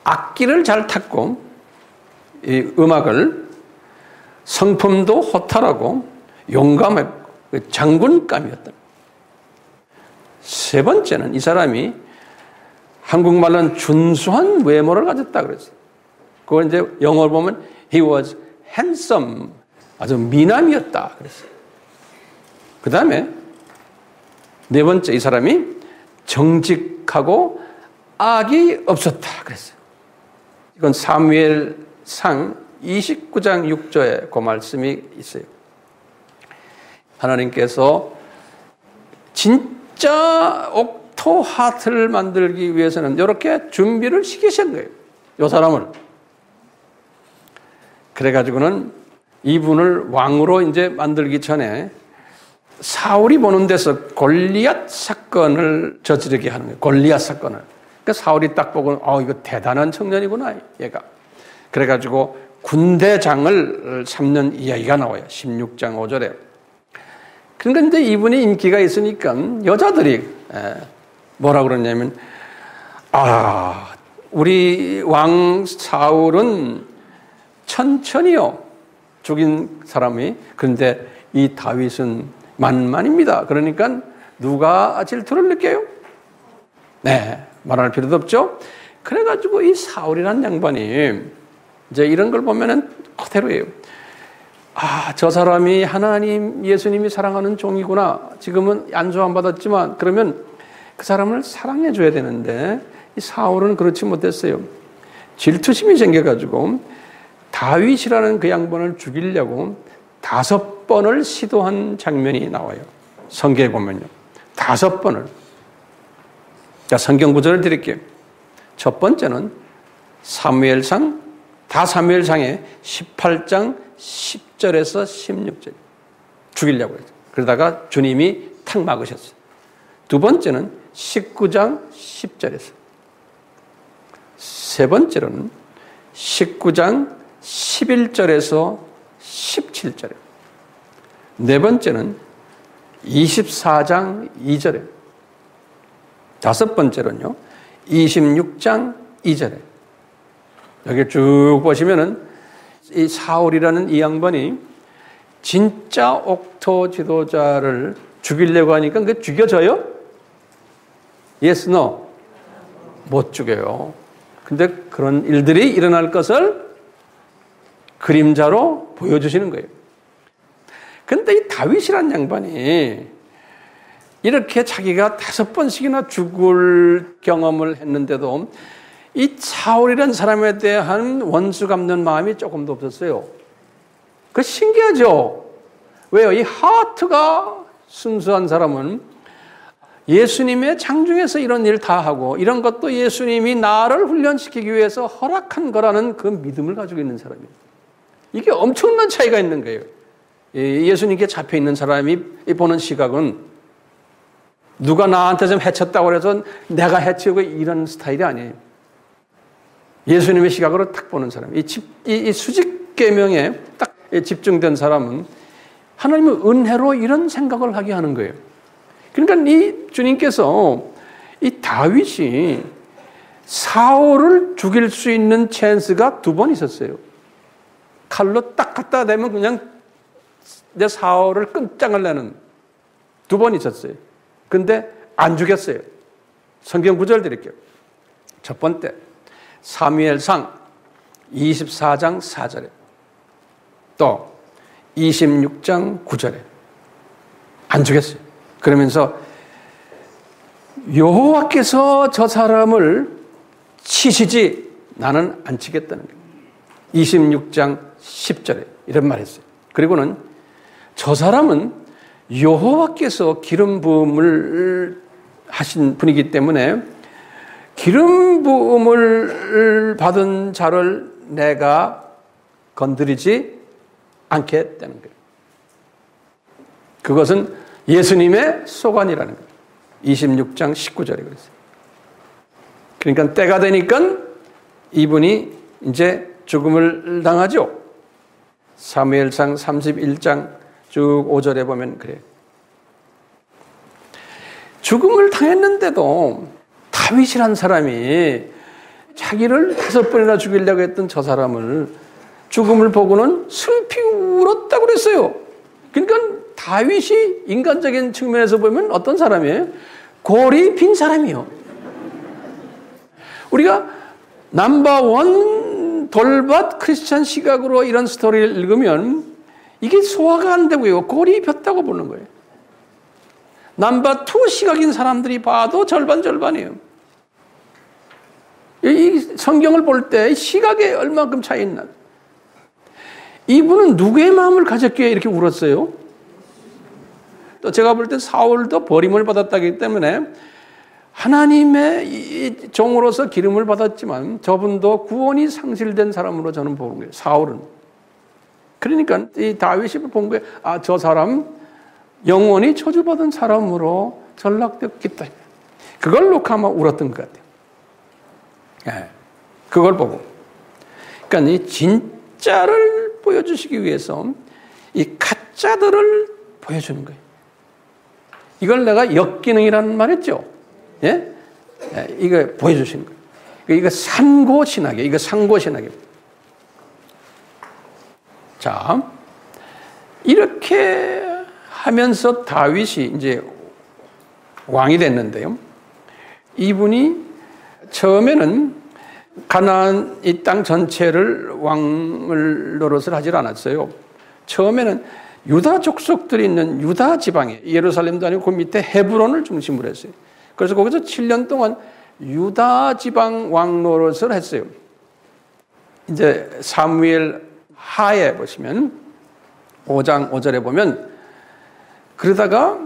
악기를 잘 탔고 이 음악을, 성품도 호탈하고 용감했고 장군감이었다. 세 번째는 이 사람이 한국말로는 준수한 외모를 가졌다 그랬어요. 그걸 이제 영어로 보면 he was handsome, 아주 미남이었다 그랬어요. 그 다음에 네 번째, 이 사람이 정직하고 악이 없었다 그랬어요. 이건 사무엘상 29장 6절에 그 말씀이 있어요. 하나님께서 진짜 옥토 하트를 만들기 위해서는 이렇게 준비를 시키신 거예요. 이 사람을. 그래가지고는 이분을 왕으로 이제 만들기 전에 사울이 보는 데서 골리앗 사건을 저지르게 하는 거예요. 골리앗 사건을. 그러니까 사울이 딱 보고, 이거 대단한 청년이구나, 얘가. 그래가지고 군대장을 삼는 이야기가 나와요. 16장 5절에. 그러니까 이제 이분이 인기가 있으니까 여자들이 뭐라 그러냐면, 우리 왕 사울은 천천히요 죽인 사람이, 그런데 이 다윗은 만만입니다. 그러니까 누가 질투를 느껴요? 네, 말할 필요도 없죠. 그래가지고 이 사울이란 양반이 이제 이런 걸 보면은 그대로예요. 저 사람이 하나님, 예수님이 사랑하는 종이구나. 지금은 안수 안 받았지만 그러면 그 사람을 사랑해 줘야 되는데 이 사울은 그렇지 못했어요. 질투심이 생겨가지고 다윗이라는 그 양반을 죽이려고 5번을 시도한 장면이 나와요. 성경에 보면요. 5번을. 자, 성경 구절을 드릴게요. 첫 번째는 사무엘상의 18장 10절에서 16절. 죽이려고 했어요. 그러다가 주님이 탁 막으셨어요. 두 번째는 19장 10절에서. 세 번째로는 19장 11절에서 17절에. 네 번째는 24장 2절에. 다섯 번째로는요, 26장 2절에. 여기 쭉 보시면은 이 사울이라는 이 양반이 진짜 옥토 지도자를 죽이려고 하니까 그게 죽여져요? Yes, no? 못 죽여요. 근데 그런 일들이 일어날 것을 그림자로 보여주시는 거예요. 근데 이 다윗이란 양반이 이렇게 자기가 5번씩이나 죽을 경험을 했는데도 이 사울이라는 사람에 대한 원수 갚는 마음이 조금도 없었어요. 그 신기하죠? 왜요? 이 하트가 순수한 사람은 예수님의 장중에서 이런 일 다 하고 이런 것도 예수님이 나를 훈련시키기 위해서 허락한 거라는 그 믿음을 가지고 있는 사람이에요. 이게 엄청난 차이가 있는 거예요. 예수님께 잡혀 있는 사람이 보는 시각은 누가 나한테 좀 해쳤다고 해서 내가 해치고 이런 스타일이 아니에요. 예수님의 시각으로 딱 보는 사람. 이 수직 계명에 딱 집중된 사람은 하나님의 은혜로 이런 생각을 하게 하는 거예요. 그러니까 이 주님께서 이 다윗이 사울을 죽일 수 있는 찬스가 2번 있었어요. 칼로 딱 갖다 대면 그냥 내 사울을 끝장을 내는 2번 있었어요. 근데 안 죽였어요. 성경 구절 드릴게요. 첫 번째, 사무엘상 24장 4절에 또 26장 9절에 안 죽였어요. 그러면서 여호와께서 저 사람을 치시지 나는 안 치겠다는 거예요. 26장 10절에 이런 말 했어요. 그리고는 저 사람은 여호와께서 기름 부음을 하신 분이기 때문에 기름 부음을 받은 자를 내가 건드리지 않겠다는 거예요. 그것은 예수님의 소관이라는 거예요. 26장 19절에 그랬어요. 그러니까 때가 되니까 이분이 이제 죽음을 당하죠. 사무엘상 31장 쭉 5절에 보면 그래요. 죽음을 당했는데도 다윗이란 사람이 자기를 5번이나 죽이려고 했던 저 사람을 죽음을 보고는 슬피 울었다고 그랬어요. 그러니까 다윗이 인간적인 측면에서 보면 어떤 사람이에요? 골이 빈 사람이에요. 우리가 넘버원 돌밭 크리스찬 시각으로 이런 스토리를 읽으면 이게 소화가 안 되고요. 골이 폈다고 보는 거예요. 넘버2 시각인 사람들이 봐도 절반이에요. 이 성경을 볼 때 시각에 얼마큼 차이 있나. 이분은 누구의 마음을 가졌기에 이렇게 울었어요? 또 제가 볼 때 사울도 버림을 받았다기 때문에 하나님의 종으로서 기름을 받았지만 저분도 구원이 상실된 사람으로 저는 보는 거예요. 사울은. 그러니까 이 다윗이 본 거예요. 저 사람 영원히 저주받은 사람으로 전락됐겠다. 그걸 놓고 아마 울었던 것 같아요. 그걸 보고. 그러니까 이 진짜를 보여주시기 위해서 이 가짜들을 보여주는 거예요. 이걸 내가 역기능이라는 말 했죠. 예? 이거 보여주시는 거예요. 이거 상고신학이에요. 이거 상고신학이에요. 자, 이렇게 하면서 다윗이 이제 왕이 됐는데요. 이분이 처음에는 가나안 이 땅 전체를 왕을 노릇을 하질 않았어요. 처음에는 유다 족속들이 있는 유다 지방에, 예루살렘도 아니고 그 밑에 헤브론을 중심으로 했어요. 그래서 거기서 7년 동안 유다 지방 왕 노릇을 했어요. 이제 사무엘 하에 보시면 5장 5절에 보면 그러다가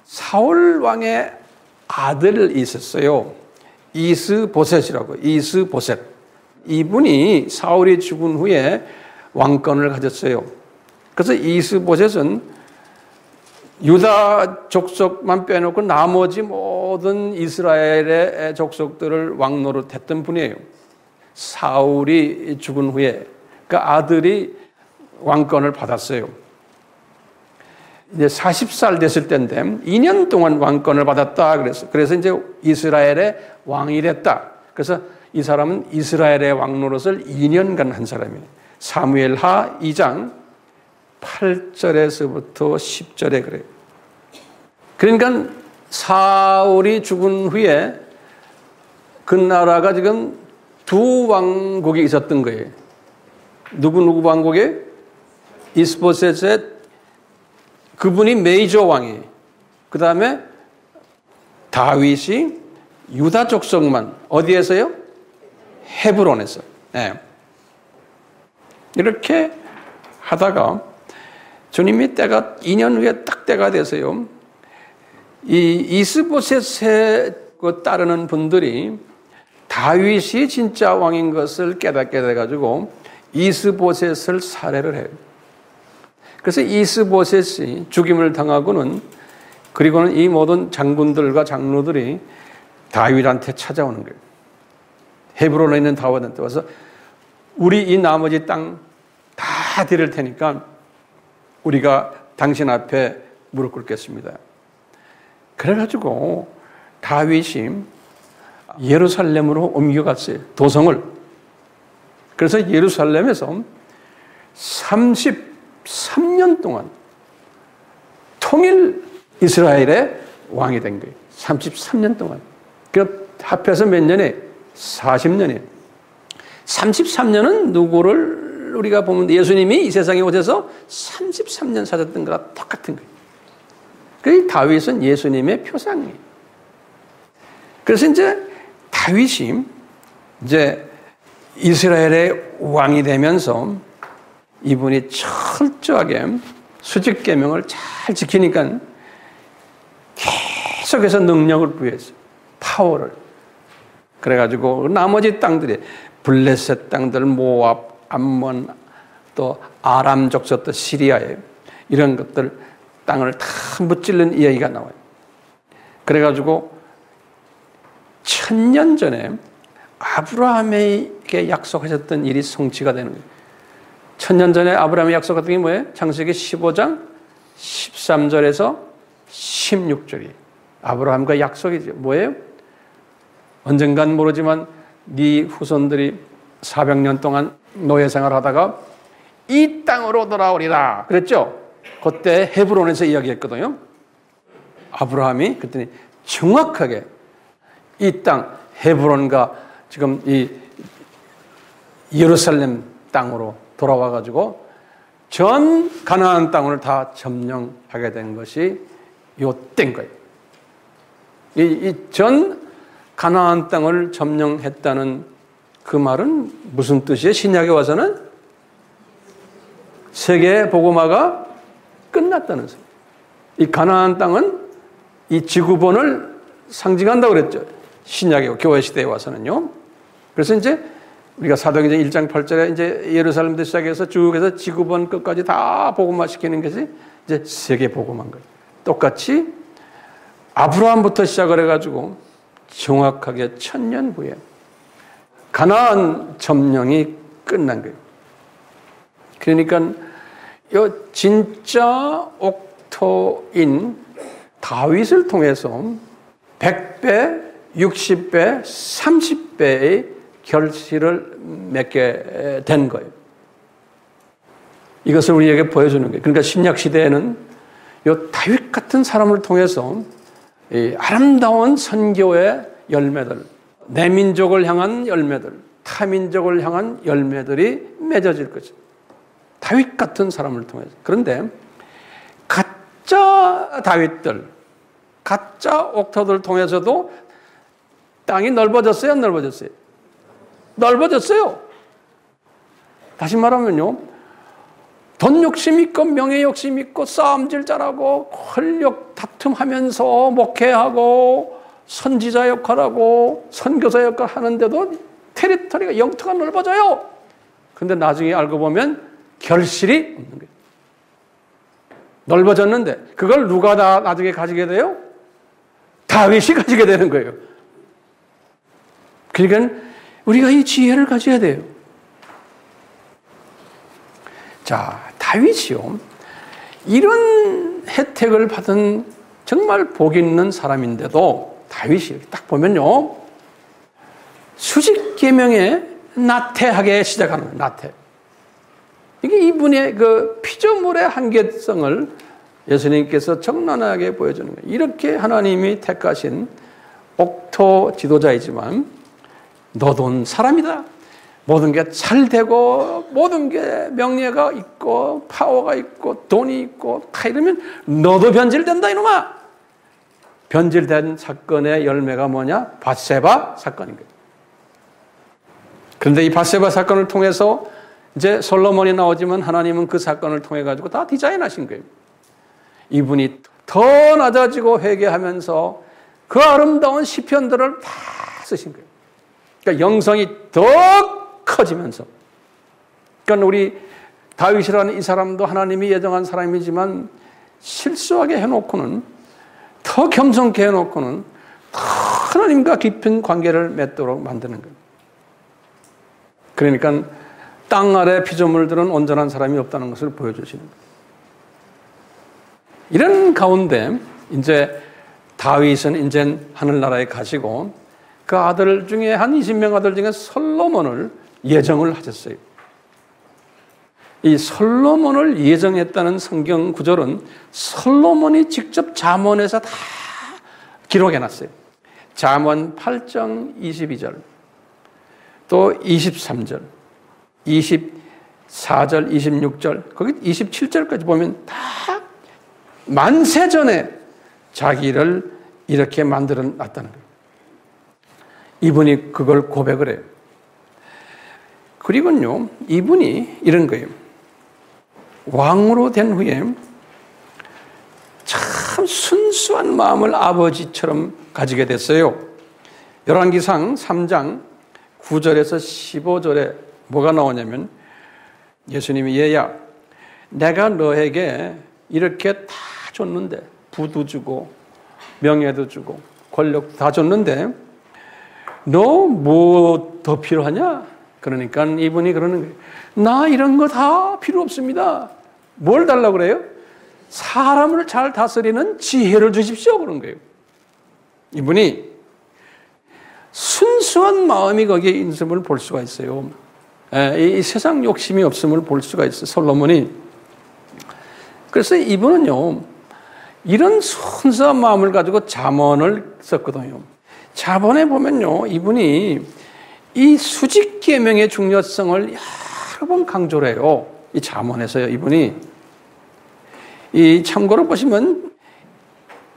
사울 왕의 아들이 있었어요. 이스보셋이라고. 이스보셋. 이분이 사울이 죽은 후에 왕권을 가졌어요. 그래서 이스보셋은 유다 족속만 빼놓고 나머지 모든 이스라엘의 족속들을 왕 노릇했던 분이에요. 사울이 죽은 후에 그 아들이 왕권을 받았어요. 이제 40살 됐을 때인데 2년 동안 왕권을 받았다 그랬어요. 그래서 이제 이스라엘의 왕이 됐다. 그래서 이 사람은 이스라엘의 왕 노릇을 2년간 한 사람이에요. 사무엘하 2장 8절에서부터 10절에 그래요. 그러니까 사울이 죽은 후에 그 나라가 지금 두 왕국이 있었던 거예요. 누구 왕국에? 이스보셋의 그분이 메이저 왕이에요. 그 다음에 다윗이 유다 족속만 어디에서요? 헤브론에서. 네. 이렇게 하다가 주님이 때가 2년 후에 딱 때가 돼서요. 이 이스보셋에 따르는 분들이 다윗이 진짜 왕인 것을 깨닫게 돼가지고 이스보셋을 살해를 해요. 그래서 이스보셋이 죽임을 당하고는 그리고는 이 모든 장군들과 장로들이 다윗한테 찾아오는 거예요. 헤브론에 있는 다윗한테 와서 우리 이 나머지 땅 다 드릴 테니까 우리가 당신 앞에 무릎 꿇겠습니다. 그래가지고 다윗이 예루살렘으로 옮겨갔어요. 도성을. 그래서 예루살렘에서 33년 동안 통일 이스라엘의 왕이 된 거예요. 33년 동안. 그 합해서 몇 년에? 40년이에요. 33년은 누구를 우리가 보면 예수님이 이 세상에 오셔서 33년 사셨던 거랑 똑같은 거예요. 그 다윗은 예수님의 표상이에요. 그래서 이제 다윗이 이제 이스라엘의 왕이 되면서 이분이 철저하게 수직 계명을 잘 지키니까 계속해서 능력을 부여했어요. 파워를. 그래가지고 나머지 땅들이 블레셋 땅들, 모압, 암몬, 또 아람 족속도 시리아에 이런 것들 땅을 다 무찔른 이야기가 나와요. 그래가지고 1000년 전에 아브라함에게 약속하셨던 일이 성취가 되는 거예요. 1000년 전에 아브라함이 약속했던 게 뭐예요? 창세기 15장 13절에서 16절이 아브라함과 약속이죠. 뭐예요? 언젠간 모르지만 네 후손들이 400년 동안 노예 생활하다가 이 땅으로 돌아오리라 그랬죠? 그때 헤브론에서 이야기했거든요. 아브라함이 그랬더니 정확하게 이 땅 헤브론과 지금 이 예루살렘 땅으로 돌아와가지고 전 가나안 땅을 다 점령하게 된 것이 요 때인 거예요. 이 전 가나안 땅을 점령했다는 그 말은 무슨 뜻이에요? 신약에 와서는 세계 복음화가 끝났다는 소리. 이 가나안 땅은 이 지구본을 상징한다고 그랬죠. 신약에 교회 시대에 와서는요. 그래서 이제 우리가 사도행전 1장 8절에 이제 예루살렘부터 시작해서 쭉 해서 지구본 끝까지 다 복음화 시키는 것이 이제 세계 복음화인 거예요. 똑같이 아브라함부터 시작을 해가지고 정확하게 1000년 후에 가나안 점령이 끝난 거예요. 그러니까 요 진짜 옥토인 다윗을 통해서 100배, 60배, 30배의 결실을 맺게 된 거예요. 이것을 우리에게 보여주는 거예요. 그러니까 신약 시대에는 요 다윗 같은 사람을 통해서 이 아름다운 선교의 열매들, 내 민족을 향한 열매들, 타민족을 향한 열매들이 맺어질 것이죠. 다윗 같은 사람을 통해서. 그런데 가짜 다윗들, 가짜 옥토들 통해서도 땅이 넓어졌어요? 안 넓어졌어요? 넓어졌어요. 다시 말하면요, 돈 욕심 있고 명예 욕심 있고 싸움질 잘하고 권력 다툼하면서 목회하고 선지자 역할하고 선교사 역할 하는데도 테리토리가 영토가 넓어져요. 근데 나중에 알고 보면 결실이 없는 거예요. 넓어졌는데 그걸 누가 다 나중에 가지게 돼요? 다윗이 가지게 되는 거예요. 그러니까 우리가 이 지혜를 가져야 돼요. 자, 다윗이요, 이런 혜택을 받은 정말 복 있는 사람인데도 다윗이 딱 보면요, 수직 계명에 나태하게 시작하는 거예요. 나태. 이게 이분의 그 피조물의 한계성을 예수님께서 적나라하게 보여주는 거예요. 이렇게 하나님이 택하신 옥토 지도자이지만 너돈 사람이다. 모든 게 잘 되고 모든 게 명예가 있고 파워가 있고 돈이 있고 다 이러면 너도 변질된다 이놈아. 변질된 사건의 열매가 뭐냐? 밧세바 사건인 거예요. 그런데 이 밧세바 사건을 통해서 이제 솔로몬이 나오지만 하나님은 그 사건을 통해 가지고 다 디자인하신 거예요. 이분이 더 낮아지고 회개하면서 그 아름다운 시편들을 다 쓰신 거예요. 그러니까 영성이 더 커지면서. 그러니까 우리 다윗이라는 이 사람도 하나님이 예정한 사람이지만 실수하게 해놓고는, 더 겸손케 해놓고는 더 하나님과 깊은 관계를 맺도록 만드는 거예요. 그러니까 땅 아래 피조물들은 온전한 사람이 없다는 것을 보여주시는 거예요. 이런 가운데 이제 다윗은 이제 하늘나라에 가시고 그 아들 중에 한 20명 아들 중에 솔로몬을 예정을 하셨어요. 이 솔로몬을 예정했다는 성경 구절은 솔로몬이 직접 잠언에서 다 기록해놨어요. 잠언 8장 22절, 또 23절, 24절, 26절, 거기 27절까지 보면 다 만세 전에 자기를 이렇게 만들어 놨다는 거예요. 이분이 그걸 고백을 해요. 그리고요, 이분이 이런 거예요. 왕으로 된 후에 참 순수한 마음을 아버지처럼 가지게 됐어요. 열왕기상 3장 9절에서 15절에 뭐가 나오냐면, 예수님이 얘야, 내가 너에게 이렇게 다 줬는데, 부도 주고 명예도 주고 권력도 다 줬는데 너 뭐 더 필요하냐? 그러니까 이분이 그러는 거예요. 나 이런 거 다 필요 없습니다. 뭘 달라고 그래요? 사람을 잘 다스리는 지혜를 주십시오. 그런 거예요. 이분이 순수한 마음이 거기에 있음을 볼 수가 있어요. 이 세상 욕심이 없음을 볼 수가 있어요. 솔로몬이. 그래서 이분은요, 이런 순수한 마음을 가지고 잠언을 썼거든요. 잠언에 보면요, 이분이 이 수직 계명의 중요성을 여러 번 강조를 해요. 이 잠언에서요, 이분이. 이 참고로 보시면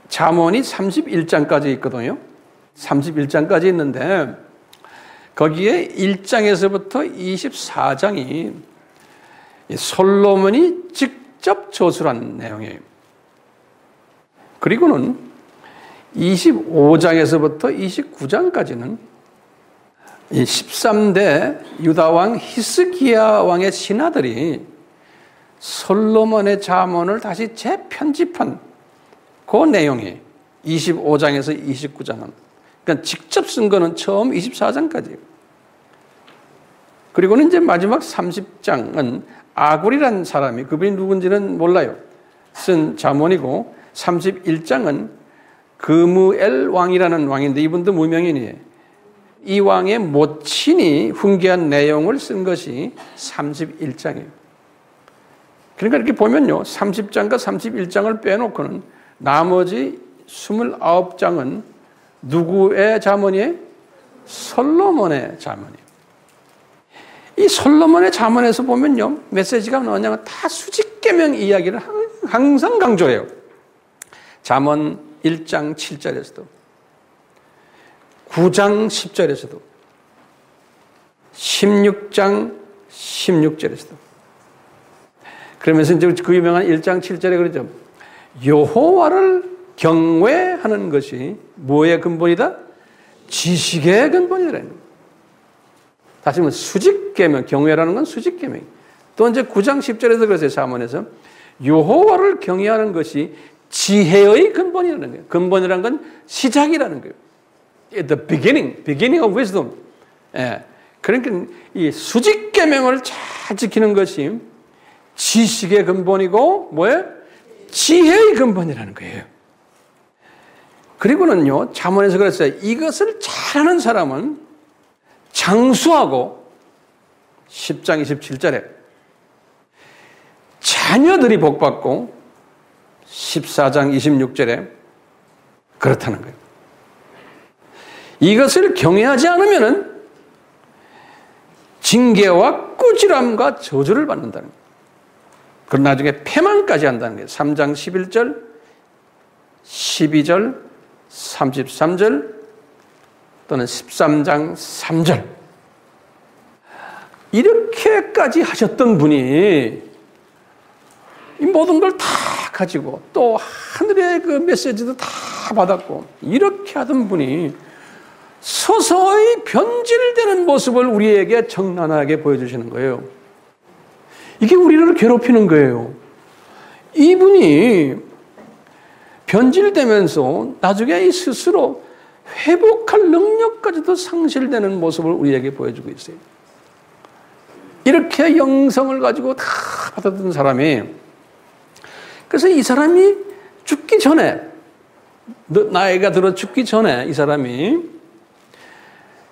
잠언이 31장까지 있거든요. 31장까지 있는데 거기에 1장에서부터 24장이 솔로몬이 직접 저술한 내용이에요. 그리고는 25장에서부터 29장까지는 13대 유다왕 히스기야 왕의 신하들이 솔로몬의 잠언을 다시 재편집한 그 내용이 25장에서 29장은. 그러니까 직접 쓴 거는 처음 24장까지예요. 그리고는 이제 마지막 30장은 아굴이라는 사람이, 그분이 누군지는 몰라요, 쓴 잠언이고, 31장은 그무엘 왕이라는 왕인데 이분도 무명인이에요. 이 왕의 모친이 훈계한 내용을 쓴 것이 31장이에요. 그러니까 이렇게 보면요, 30장과 31장을 빼놓고는 나머지 29장은 누구의 잠언이에요? 솔로몬의 잠언이에요. 이 솔로몬의 잠언에서 보면요, 메시지가 뭐냐면 다 수직계명 이야기를 항상 강조해요. 잠언 1장 7절에서도, 9장 10절에서도, 16장 16절에서도. 그러면서 이제 그 유명한 1장 7절에 그러죠. 여호와를 경외하는 것이 뭐의 근본이다? 지식의 근본이라는 거예요. 다시 말하면 수직계명, 경외라는 건 수직계명. 또 이제 9장 10절에서 그랬어요, 잠언에서. 여호와를 경외하는 것이 지혜의 근본이라는 거예요. 근본이라는 건 시작이라는 거예요. The beginning of wisdom. 예. 그러니까 이 수직계명을 잘 지키는 것이 지식의 근본이고 뭐예요? 지혜의 근본이라는 거예요. 그리고는요, 잠언에서 그랬어요. 이것을 잘하는 사람은 장수하고, 10장 27절에 자녀들이 복받고, 14장 26절에 그렇다는 거예요. 이것을 경외하지 않으면 징계와 꾸지람과 저주를 받는다는 거예요. 그럼 나중에 패망까지 한다는 거예요. 3장 11절, 12절, 33절 또는 13장 3절. 이렇게까지 하셨던 분이 이 모든 걸 다 가지고 또 하늘의 그 메시지도 다 받았고 이렇게 하던 분이 서서히 변질되는 모습을 우리에게 적나라하게 보여주시는 거예요. 이게 우리를 괴롭히는 거예요. 이분이 변질되면서 나중에 이 스스로 회복할 능력까지도 상실되는 모습을 우리에게 보여주고 있어요. 이렇게 영성을 가지고 다 받았던 사람이, 그래서 이 사람이 죽기 전에, 나이가 들어 죽기 전에 이 사람이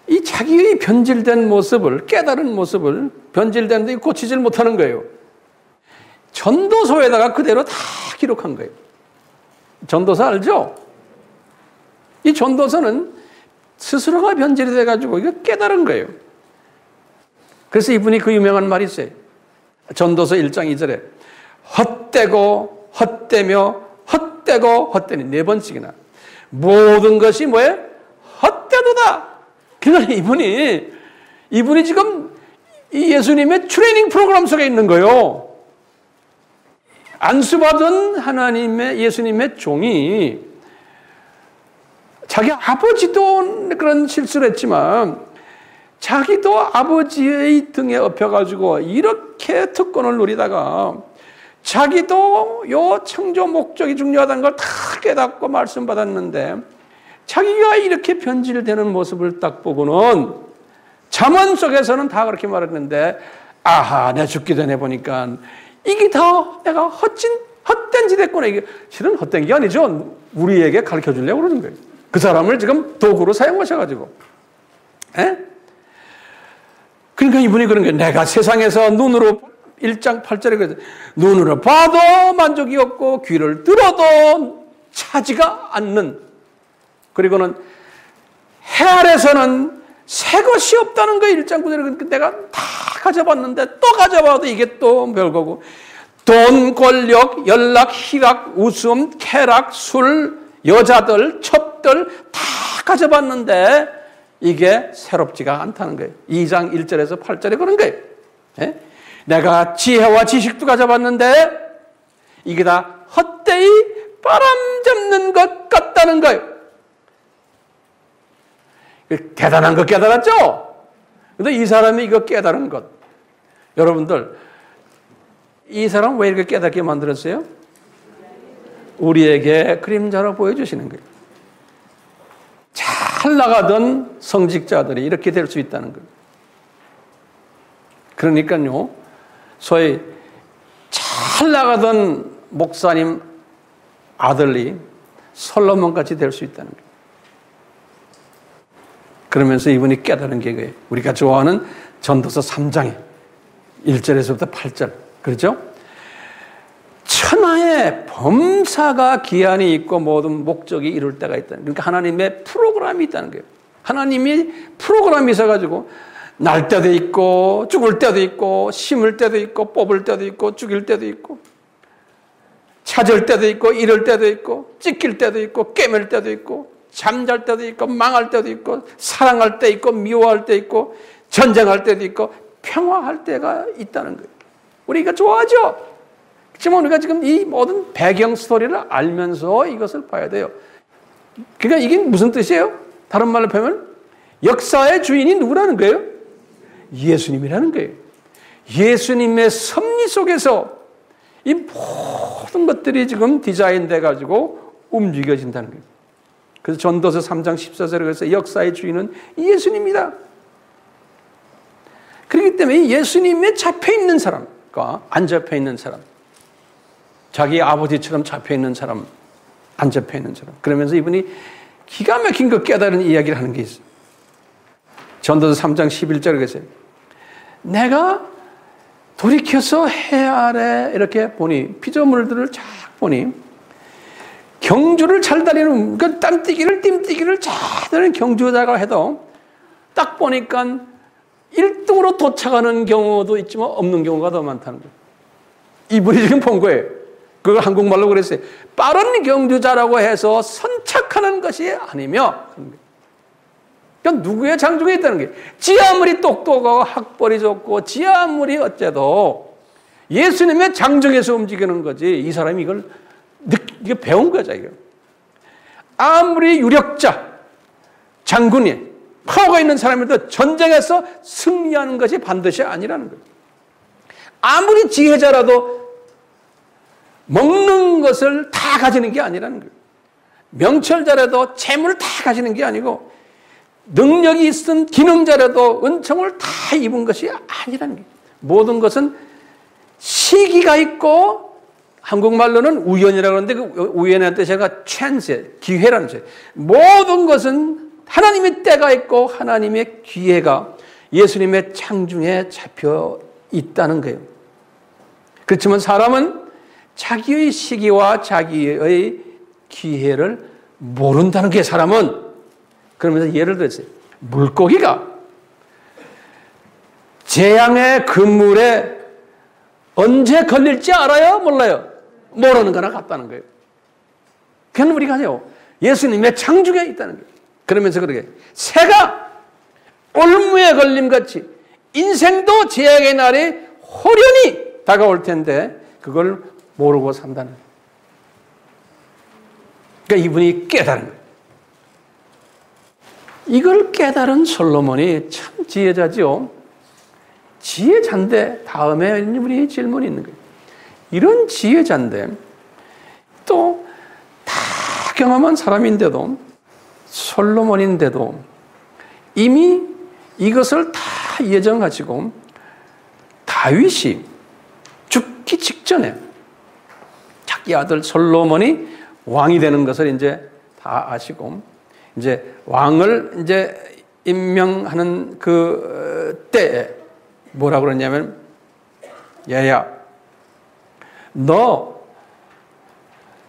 이 자기의 변질된 모습을, 깨달은 모습을 변질되는데 고치질 못하는 거예요. 전도서에다가 그대로 다 기록한 거예요. 전도서 알죠? 이 전도서는 스스로가 변질이 돼가지고 이거 깨달은 거예요. 그래서 이분이 그 유명한 말이 있어요. 전도서 1장 2절에 헛되고 헛되며 헛되고 헛되니 4번씩이나 모든 것이 뭐예요? 헛되도다. 그러니까 이분이 지금 이 예수님의 트레이닝 프로그램 속에 있는 거예요. 안수받은 하나님의 예수님의 종이 자기 아버지도 그런 실수를 했지만 자기도 아버지의 등에 업혀가지고 이렇게 특권을 누리다가 자기도 요 창조 목적이 중요하다는 걸 다 깨닫고 말씀받았는데 자기가 이렇게 변질되는 모습을 딱 보고는 잠언 속에서는 다 그렇게 말했는데 아하, 내 죽기 전에 보니까 이게 다 내가 헛된 짓 했구나. 이게 실은 헛된 게 아니죠. 우리에게 가르쳐 주려고 그러는 거예요. 그 사람을 지금 도구로 사용하셔가지고. 에? 그러니까 이분이 그런 거예요. 내가 세상에서 눈으로 1장 8절에 그래서 눈으로 봐도 만족이 없고 귀를 들어도 차지가 않는, 그리고는 해 아래서는 새 것이 없다는 거예요. 1장 9절에 내가 다 가져봤는데 또 가져봐도 이게 또 별거고 돈, 권력, 연락, 희락, 웃음, 쾌락, 술, 여자들, 첩들 다 가져봤는데 이게 새롭지가 않다는 거예요. 2장 1절에서 8절에 그런 거예요. 예? 내가 지혜와 지식도 가져봤는데 이게 다 헛되이 바람 잡는 것 같다는 거예요. 대단한 거 깨달았죠? 근데 이 사람이 이거 깨달은 것, 여러분들 이 사람 왜 이렇게 깨닫게 만들었어요? 우리에게 그림자로 보여주시는 거예요. 잘 나가던 성직자들이 이렇게 될 수 있다는 거예요. 그러니까요, 소위 잘 나가던 목사님 아들이 솔로몬같이 될 수 있다는 거예요. 그러면서 이분이 깨달은 게 그거예요. 우리가 좋아하는 전도서 3장에 1절에서부터 8절. 그렇죠? 천하에 범사가 기한이 있고 모든 목적이 이룰 때가 있다는 거예요. 그러니까 하나님의 프로그램이 있다는 거예요. 하나님이 프로그램이 있어가지고 날 때도 있고 죽을 때도 있고 심을 때도 있고 뽑을 때도 있고 죽일 때도 있고 찾을 때도 있고 잃을 때도 있고 찢길 때도 있고 깨맬 때도 있고 잠잘 때도 있고 망할 때도 있고 사랑할 때 있고 미워할 때 있고 전쟁할 때도 있고 평화할 때가 있다는 거예요. 우리가 좋아하죠. 그렇지만 우리가 지금 이 모든 배경 스토리를 알면서 이것을 봐야 돼요. 그러니까 이게 무슨 뜻이에요? 다른 말로 표현하면 역사의 주인이 누구라는 거예요? 예수님이라는 거예요. 예수님의 섭리 속에서 이 모든 것들이 지금 디자인돼 가지고 움직여진다는 거예요. 그래서 전도서 3장 14절에 그래서 역사의 주인은 예수님이다. 그렇기 때문에 예수님에 잡혀있는 사람과 안 잡혀있는 사람, 자기 아버지처럼 잡혀있는 사람, 안 잡혀있는 사람, 그러면서 이분이 기가 막힌 거 깨달은 이야기를 하는 게 있어요. 전도서 3장 11절에 계세요. 내가 돌이켜서 해 아래 이렇게 보니 피조물들을 쫙 보니 경주를 잘 다니는 그 띵뛰기를 잘 다니는 경주자가 해도 딱 보니까 1등으로 도착하는 경우도 있지만 없는 경우가 더 많다는 거예요. 이분이 지금 본 거예요. 그걸 한국말로 그랬어요. 빠른 경주자라고 해서 선착하는 것이 아니며 그러니까 누구의 장중에 있다는 게 지 아무리 똑똑하고 학벌이 좋고 지 아무리 어째도 예수님의 장중에서 움직이는 거지 이 사람이 이게 배운 거죠. 이거. 아무리 유력자 장군이 파워가 있는 사람이라도 전쟁에서 승리하는 것이 반드시 아니라는 거예요. 아무리 지혜자라도 먹는 것을 다 가지는 게 아니라는 거예요. 명철자라도 재물을 다 가지는 게 아니고 능력이 있은 기능자라도 은총을 다 입은 것이 아니라는 거예요. 모든 것은 시기가 있고 한국말로는 우연이라고 하는데 그 우연의 뜻이 찬스, 기회라는 뜻이에요. 모든 것은 하나님의 때가 있고 하나님의 기회가 예수님의 창중에 잡혀 있다는 거예요. 그렇지만 사람은 자기의 시기와 자기의 기회를 모른다는 게 사람은. 그러면서 예를 들었어요. 물고기가 재앙의 그물에 언제 걸릴지 알아요? 몰라요? 모르는 거나 같다는 거예요. 그건 우리가 해요. 예수님의 창중에 있다는 거예요. 그러면서 그러게 새가 올무에 걸림같이 인생도 재앙의 날이 호련히 다가올 텐데 그걸 모르고 산다는 거예요. 그러니까 이분이 깨달은 거예요. 이걸 깨달은 솔로몬이 참 지혜자죠. 지혜자인데 다음에 우리 질문이 있는 거예요. 이런 지혜자인데 또 다 경험한 사람인데도 솔로몬인데도 이미 이것을 다 예정하시고 다윗이 죽기 직전에 자기 아들 솔로몬이 왕이 되는 것을 이제 다 아시고 이제 왕을 이제 임명하는 그 때에 뭐라고 그러냐면 얘야 너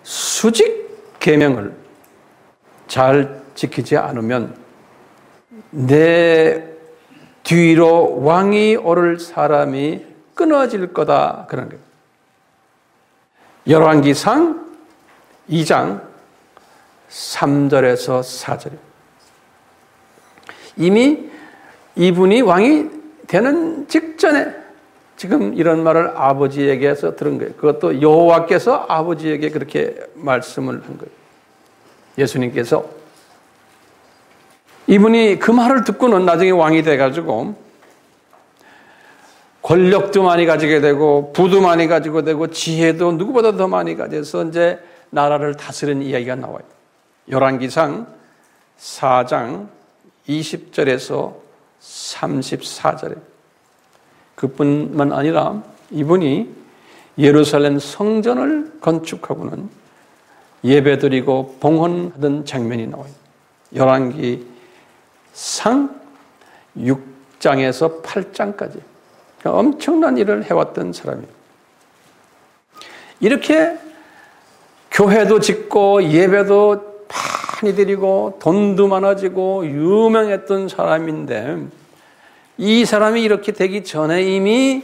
수직 계명을 잘 지키지 않으면 내 뒤로 왕이 오를 사람이 끊어질 거다 그런 거예요. 열왕기상 2장 3절에서 4절이에요. 이미 이분이 왕이 되는 직전에 지금 이런 말을 아버지에게서 들은 거예요. 그것도 여호와께서 아버지에게 그렇게 말씀을 한 거예요. 예수님께서 이분이 그 말을 듣고는 나중에 왕이 돼가지고 권력도 많이 가지게 되고 부도 많이 가지고 되고 지혜도 누구보다 더 많이 가져서 이제 나라를 다스리는 이야기가 나와요. 열왕기상 4장 20절에서 34절에 그뿐만 아니라 이분이 예루살렘 성전을 건축하고는 예배드리고 봉헌하던 장면이 나와요. 열왕기상 6장에서 8장까지 엄청난 일을 해왔던 사람이에요. 이렇게 교회도 짓고 예배도 많이 드리고 돈도 많아지고 유명했던 사람인데 이 사람이 이렇게 되기 전에 이미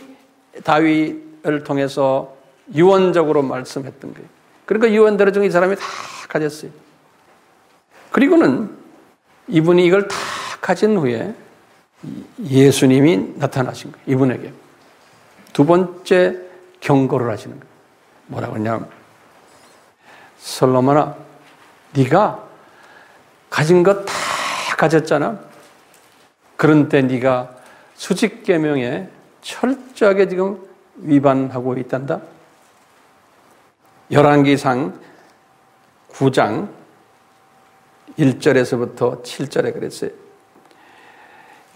다윗을 통해서 유언적으로 말씀했던 거예요. 그러니까 유언대로 이 사람이 다 가졌어요. 그리고는 이분이 이걸 다 가진 후에 예수님이 나타나신 거예요. 이분에게 두 번째 경고를 하시는 거예요. 뭐라고 하냐면 솔로몬아, 네가 가진 것 다 가졌잖아. 그런데 네가 수직계명에 철저하게 지금 위반하고 있단다. 열왕기상 9장 1절에서부터 7절에 그랬어요.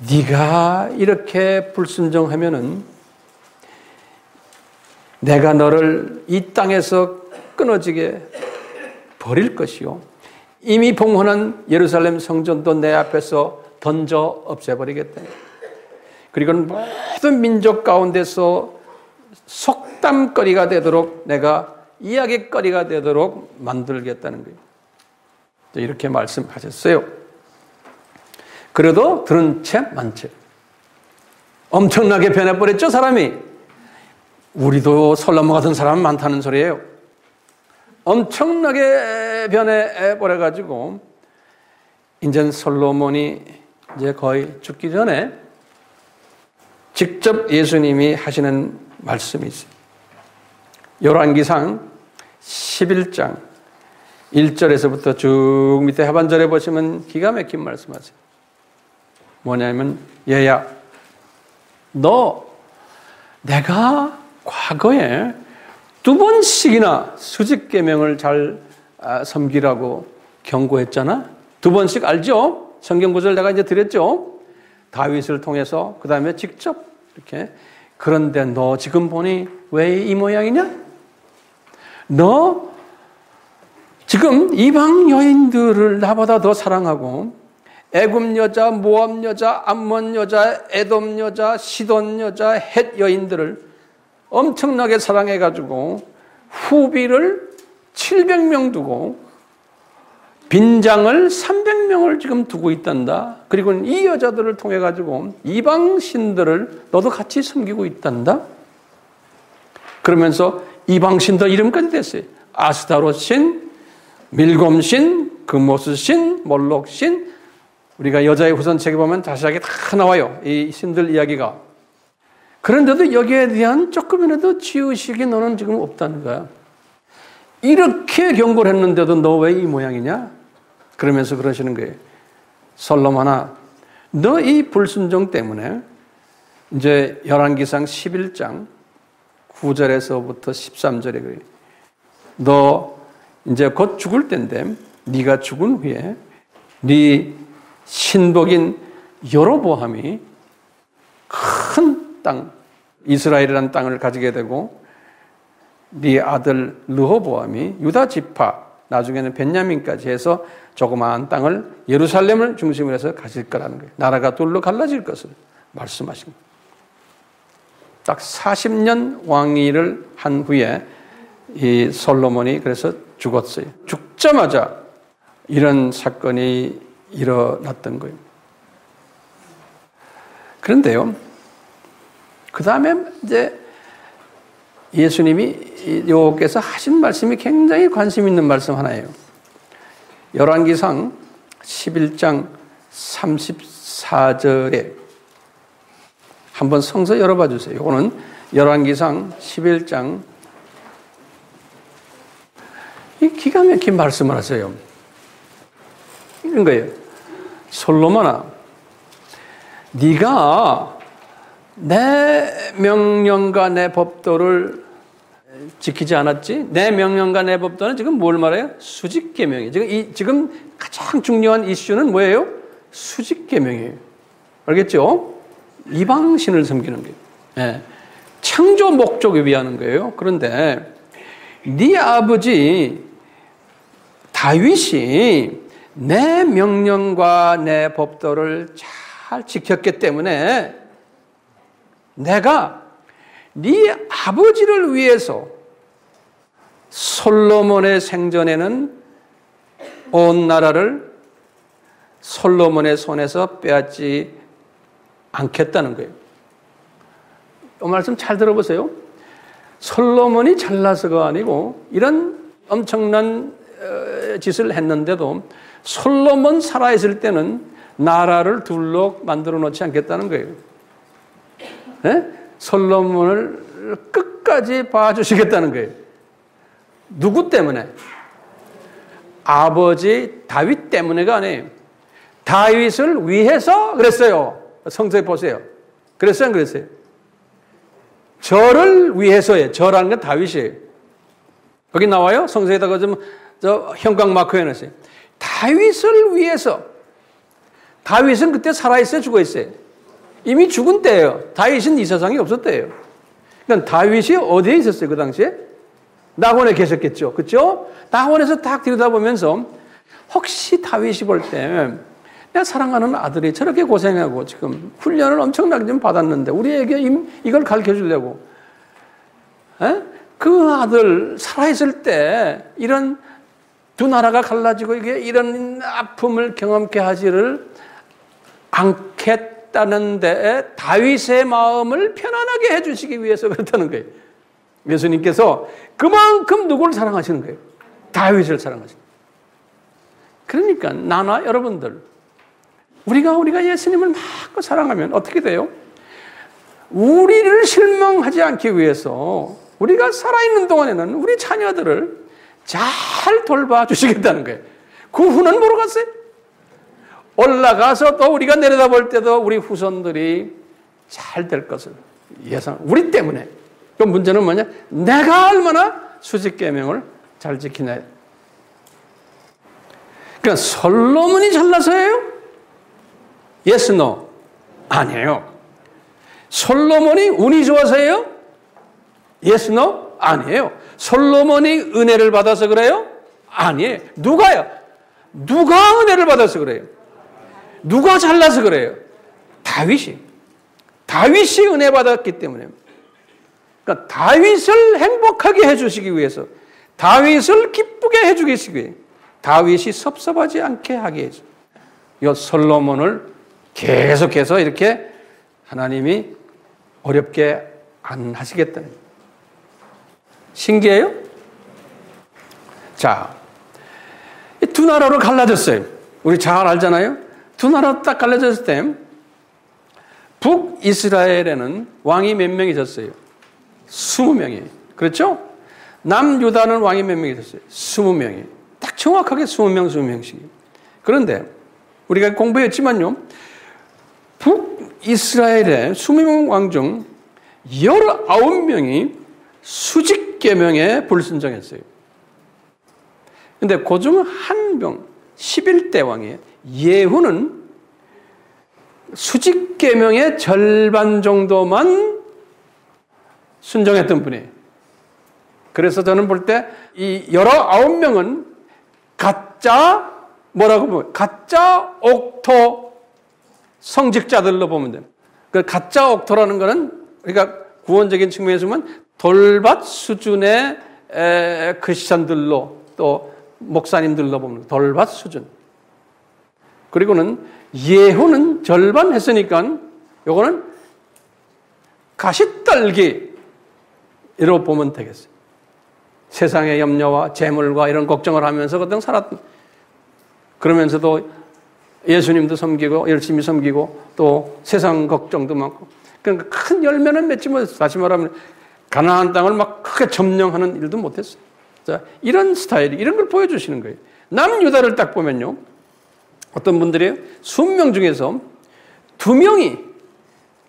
네가 이렇게 불순종하면은 내가 너를 이 땅에서 끊어지게 버릴 것이요. 이미 봉헌한 예루살렘 성전도 내 앞에서 던져 없애버리겠다. 그리고는 모든 민족 가운데서 속담거리가 되도록 내가 이야기거리가 되도록 만들겠다는 거예요. 이렇게 말씀하셨어요. 그래도 들은 채 많지. 엄청나게 변해버렸죠, 사람이. 우리도 솔로몬 같은 사람 많다는 소리예요. 엄청나게 변해버려가지고 이제 솔로몬이 이제 거의 죽기 전에 직접 예수님이 하시는 말씀이 있어요. 열왕기상 11장 1절에서부터 쭉 밑에 하반절에 보시면 기가 막힌 말씀하세요. 뭐냐면 얘야, 너 내가 과거에 2번씩이나 수직계명을 잘 섬기라고 경고했잖아. 2번씩 알죠? 성경 구절 내가 이제 드렸죠? 다윗을 통해서 그 다음에 직접 이렇게. 그런데 너 지금 보니 왜 이 모양이냐? 너 지금 이방 여인들을 나보다 더 사랑하고 애굽 여자, 모압 여자, 암몬 여자, 에돔 여자, 시돈 여자, 헷 여인들을 엄청나게 사랑해가지고 후비를 700명 두고 빈장을 300명을 지금 두고 있단다. 그리고 이 여자들을 통해 가지고 이방 신들을 너도 같이 섬기고 있단다. 그러면서 이방 신들 이름까지 됐어요. 아스타롯 신, 밀곰 신, 금모스 신, 몰록 신. 우리가 여자의 후손책에 보면 자세하게 다 나와요. 이 신들 이야기가. 그런데도 여기에 대한 조금이라도 지의식이 너는 지금 없다는 거야. 이렇게 경고를 했는데도 너 왜 이 모양이냐? 그러면서 그러시는 거예요. 솔로몬아, 너 이 불순종 때문에 이제 열왕기상 11장 9절에서부터 13절에 그래요. 너 이제 곧 죽을 텐데 네가 죽은 후에 네 신복인 여로보암이 큰 땅, 이스라엘이라는 땅을 가지게 되고 네 아들 르호보암이 유다 지파, 나중에는 벤야민까지 해서 조그마한 땅을 예루살렘을 중심으로 해서 가질 거라는 거예요. 나라가 둘로 갈라질 것을 말씀하신 거예요. 딱 40년 왕위를 한 후에 이 솔로몬이 그래서 죽었어요. 죽자마자 이런 사건이 일어났던 거예요. 그런데요, 그 다음에 이제 예수님이 여호께서 하신 말씀이 굉장히 관심 있는 말씀 하나예요. 열왕기상 11장 34절에 한번 성서 열어봐 주세요. 이거는 열왕기상 11장 이 기가 막힌 말씀을 하세요. 이런 거예요. 솔로몬아, 네가 내 명령과 내 법도를 지키지 않았지? 내 명령과 내 법도는 지금 뭘 말해요? 수직계명이에요. 지금 가장 중요한 이슈는 뭐예요? 수직계명이에요. 알겠죠? 이방신을 섬기는 거예요. 예, 창조 목적에 위하는 거예요. 그런데 네 아버지 다윗이 내 명령과 내 법도를 잘 지켰기 때문에 내가 네 아버지를 위해서 솔로몬의 생전에는 온 나라를 솔로몬의 손에서 빼앗지 않겠다는 거예요. 이 말씀 잘 들어보세요. 솔로몬이 잘나서가 아니고 이런 엄청난 짓을 했는데도 솔로몬 살아있을 때는 나라를 둘러 만들어 놓지 않겠다는 거예요. 네? 솔로몬을 끝까지 봐주시겠다는 거예요. 누구 때문에? 아버지 다윗 때문에가 아니에요. 다윗을 위해서 그랬어요. 성서에 보세요. 그랬어요, 안 그랬어요? 저를 위해서예요. 저라는 건 다윗이에요. 거기 나와요? 성서에다가 좀 형광 마크 해놨어요. 다윗을 위해서. 다윗은 그때 살아있어요, 죽어있어요? 이미 죽은 때예요. 다윗은 이 세상에 없었대요. 그러니까 다윗이 어디에 있었어요, 그 당시에? 낙원에 계셨겠죠. 그렇죠? 낙원에서 딱 들여다보면서 혹시 다윗이 볼 때 내가 사랑하는 아들이 저렇게 고생하고 지금 훈련을 엄청나게 좀 받았는데 우리에게 이걸 가르쳐 주려고 그 아들 살아있을 때 이런 두 나라가 갈라지고 이게 이런 아픔을 경험케 하지를 않겠다는 데 다윗의 마음을 편안하게 해주시기 위해서 그렇다는 거예요. 예수님께서 그만큼 누구를 사랑하시는 거예요? 다윗을 사랑하시는 거예요. 그러니까 나나 여러분들 우리가 예수님을 막 사랑하면 어떻게 돼요? 우리를 실망하지 않기 위해서 우리가 살아있는 동안에는 우리 자녀들을 잘 돌봐주시겠다는 거예요. 그 후는 뭐로 갔어요? 올라가서 또 우리가 내려다볼 때도 우리 후손들이 잘 될 것을 예상. 우리 때문에. 그 문제는 뭐냐? 내가 얼마나 수직계명을 잘 지키냐. 그러니까 솔로몬이 잘나서예요? Yes, no. 아니에요. 솔로몬이 운이 좋아서예요? Yes, no. 아니에요. 솔로몬이 은혜를 받아서 그래요? 아니에요. 누가요? 누가 은혜를 받아서 그래요? 누가 잘나서 그래요? 다윗이. 다윗이 은혜 받았기 때문에. 그러니까 다윗을 행복하게 해주시기 위해서, 다윗을 기쁘게 해주기 위해, 다윗이 섭섭하지 않게 하기 위해서, 이 솔로몬을 계속해서 이렇게 하나님이 어렵게 안 하시겠다는 거예요. 신기해요? 자, 이 두 나라로 갈라졌어요. 우리 잘 알잖아요. 두 나라 딱 갈라졌을 때 북이스라엘에는 왕이 몇 명이 있었어요? 20명이. 그렇죠? 남유다는 왕이 몇 명이 있었어요? 20명이. 딱 정확하게 20명, 20명씩. 그런데 우리가 공부했지만요. 북이스라엘의 20명 왕 중 19명이 수직계명에 불순종했어요. 근데 그중 한 명, 11대 왕이에요. 예후는 수직계명의 절반 정도만 순종했던 분이에요. 그래서 저는 볼 때 이 19명은 가짜 뭐라고 보면 가짜 옥토 성직자들로 보면 돼요. 그 가짜 옥토라는 거는 그러니까 구원적인 측면에서 보면 돌밭 수준의 크리스천들로 또 목사님들로 보면 돌밭 수준. 그리고는 예후는 절반 했으니까 요거는 가시떨기로 보면 되겠어요. 세상의 염려와 재물과 이런 걱정을 하면서 그동 살았던, 그러면서도 예수님도 섬기고 열심히 섬기고 또 세상 걱정도 많고, 그러니까 큰 열매는 맺지 못했어요. 다시 말하면 가나안 땅을 막 크게 점령하는 일도 못했어요. 자, 이런 스타일이 이런 걸 보여주시는 거예요. 남유다를 딱 보면요, 어떤 분들이 20명 중에서 2명이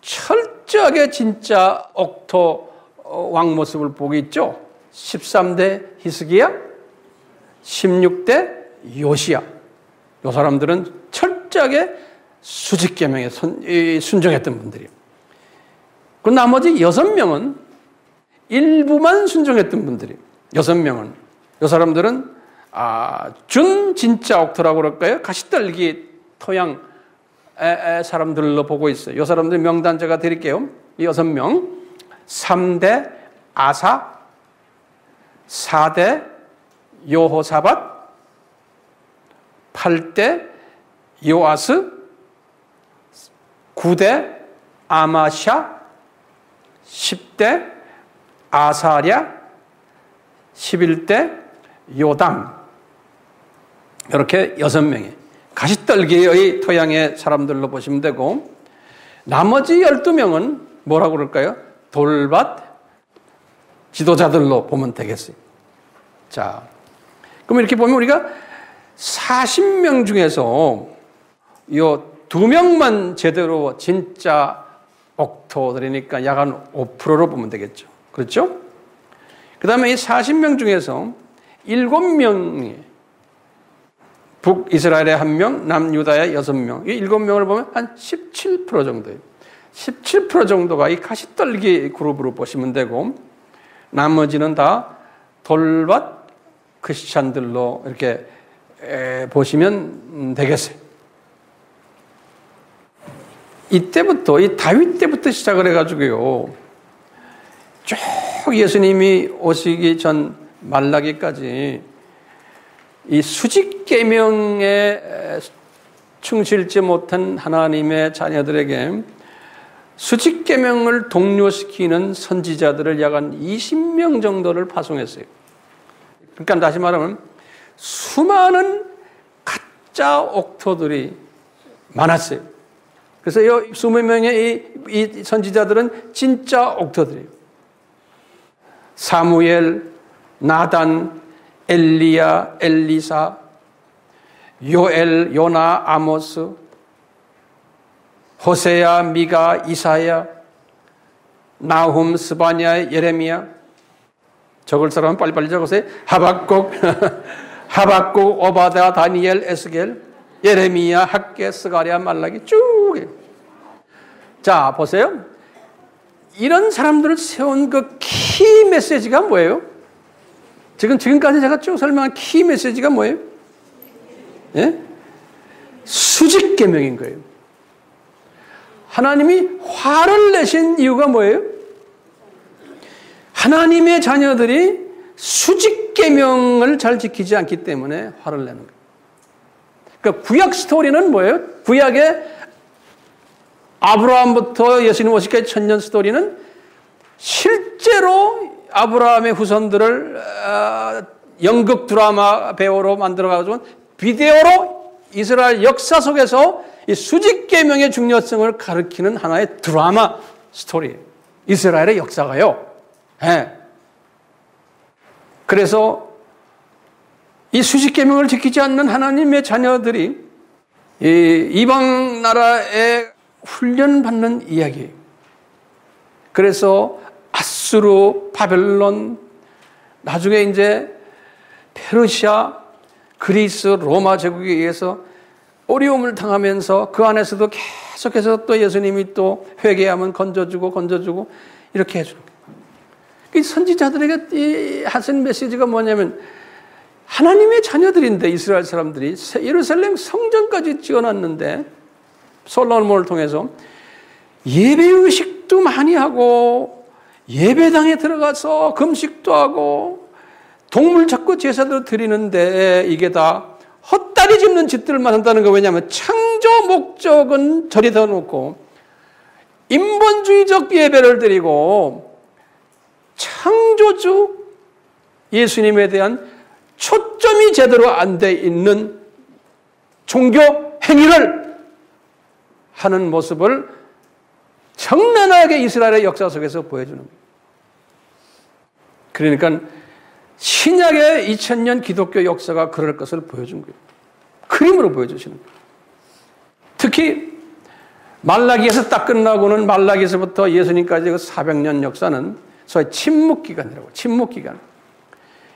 철저하게 진짜 옥토 왕 모습을 보고 있죠. 13대 히스기야, 16대 요시야. 이 사람들은 철저하게 수직계명에 순종했던 분들이에요. 그 나머지 6명은 일부만 순종했던 분들이 6명은 이 사람들은 준 진짜 옥토라고 그럴까요? 가시떨기 토양 사람들로 보고 있어요. 이 사람들 명단 제가 드릴게요. 이 6명 3대 아사, 4대 여호사밧, 8대 요아스, 9대 아마샤, 10대 아사랴, 11대 요담. 이렇게 6명이 가시떨기의 토양의 사람들로 보시면 되고, 나머지 12명은 뭐라고 그럴까요? 돌밭 지도자들로 보면 되겠어요. 자, 그럼 이렇게 보면 우리가 40명 중에서 이 2명만 제대로 진짜 옥토들이니까 약 한 5%로 보면 되겠죠. 그렇죠? 그 다음에 이 40명 중에서 7명이 북이스라엘에 1명, 남유다에 6명, 이 7명을 보면 한 17% 정도예요. 17% 정도가 이 가시떨기 그룹으로 보시면 되고, 나머지는 다 돌밭 크리스찬들로 이렇게 보시면 되겠어요. 이때부터, 이 다윗 때부터 시작을 해가지고요, 쭉 예수님이 오시기 전 말라기까지 이 수직계명에 충실지 못한 하나님의 자녀들에게 수직계명을 독려시키는 선지자들을 약 한 20명 정도를 파송했어요. 그러니까 다시 말하면 수많은 가짜 옥토들이 많았어요. 그래서 이 20명의 이 선지자들은 진짜 옥토들이에요. 사무엘, 나단, 엘리야, 엘리사, 요엘, 요나, 아모스, 호세야, 미가, 이사야, 나훔, 스바냐, 예레미야. 적을 사람은 빨리빨리 적으세요. 하박국, 하박국, 오바다, 다니엘, 에스겔, 예레미야, 학개, 스가랴, 말라기 쭉. 자, 보세요. 이런 사람들을 세운 그 키 메시지가 뭐예요? 지금까지 제가 쭉 설명한 키 메시지가 뭐예요? 예? 수직계명인 거예요. 하나님이 화를 내신 이유가 뭐예요? 하나님의 자녀들이 수직계명을 잘 지키지 않기 때문에 화를 내는 거예요. 그러니까 구약 스토리는 뭐예요? 구약의 아브라함부터 예수님 오시기까지 천년 스토리는 실제로 아브라함의 후손들을 연극 드라마 배우로 만들어가지고 비디오로 이스라엘 역사 속에서 이 수직계명의 중요성을 가리키는 하나의 드라마 스토리예요. 이스라엘의 역사가요. 네. 그래서 이 수직계명을 지키지 않는 하나님의 자녀들이 이 이방 나라에 훈련받는 이야기예요. 그래서 아수르, 바벨론, 나중에 이제 페르시아, 그리스, 로마 제국에 의해서 어려움을 당하면서 그 안에서도 계속해서 또 예수님이 또 회개하면 건져주고 이렇게 해주는 거예요. 이 선지자들에게 하신 메시지가 뭐냐면 하나님의 자녀들인데 이스라엘 사람들이 예루살렘 성전까지 지어놨는데 솔로몬을 통해서 예배의식도 많이 하고 예배당에 들어가서 금식도 하고 동물 잡고 제사도 드리는데 이게 다 헛다리 짚는 짓들만 한다는 거. 왜냐하면 창조 목적은 저리다 놓고 인본주의적 예배를 드리고 창조주 예수님에 대한 초점이 제대로 안 돼 있는 종교 행위를 하는 모습을 정난하게 이스라엘의 역사 속에서 보여주는 거예요. 그러니까 신약의 2000년 기독교 역사가 그럴 것을 보여준 거예요. 그림으로 보여주시는 거예요. 특히 말라기에서 딱 끝나고는 말라기에서부터 예수님까지 그 400년 역사는 소위 침묵기간이라고. 침묵기간.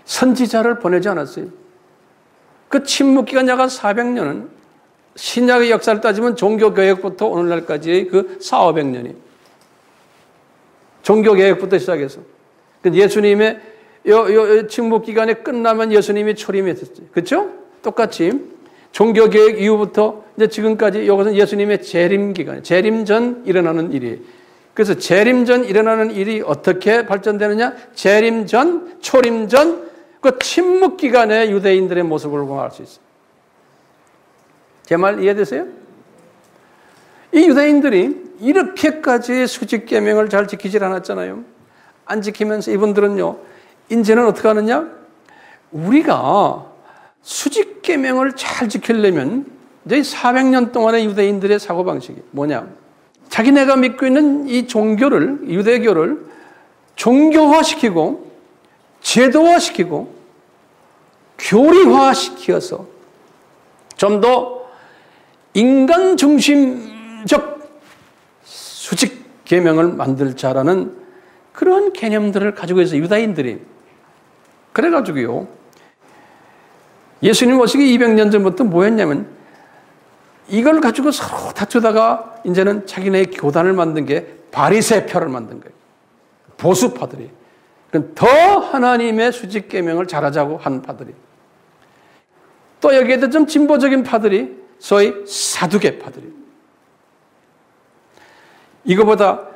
선지자를 보내지 않았어요. 그 침묵기간 약간 400년은 신약의 역사를 따지면 종교개혁부터 오늘날까지의 그 400~500년이. 종교개혁부터 시작해서. 예수님의 침묵 기간이 끝나면 예수님이 초림했었지. 그렇죠? 똑같이 종교개혁 이후부터 이제 지금까지 이것은 예수님의 재림 기간, 재림 전 일어나는 일이에요. 그래서 재림 전 일어나는 일이 어떻게 발전되느냐? 재림 전, 초림 전, 그 침묵 기간에 유대인들의 모습을 공부할 수 있어요. 제 말 이해되세요? 이 유대인들이 이렇게까지 수직계명을 잘 지키질 않았잖아요. 안 지키면서 이분들은요, 이제는 어떻게 하느냐? 우리가 수직계명을 잘 지키려면 이제 400년 동안의 유대인들의 사고방식이 뭐냐? 자기네가 믿고 있는 이 종교를, 유대교를 종교화시키고 제도화시키고 교리화시켜서 좀 더 인간 중심적 수직 계명을 만들자라는 그런 개념들을 가지고 있어요, 유다인들이. 그래가지고요, 예수님 오시기 200년 전부터 뭐 했냐면 이걸 가지고 서로 다투다가 이제는 자기네의 교단을 만든 게 바리새파를 만든 거예요. 보수파들이. 더 하나님의 수직 계명을 잘하자고 한 파들이. 또 여기에도 좀 진보적인 파들이 소위 사두개파들이. 이거보다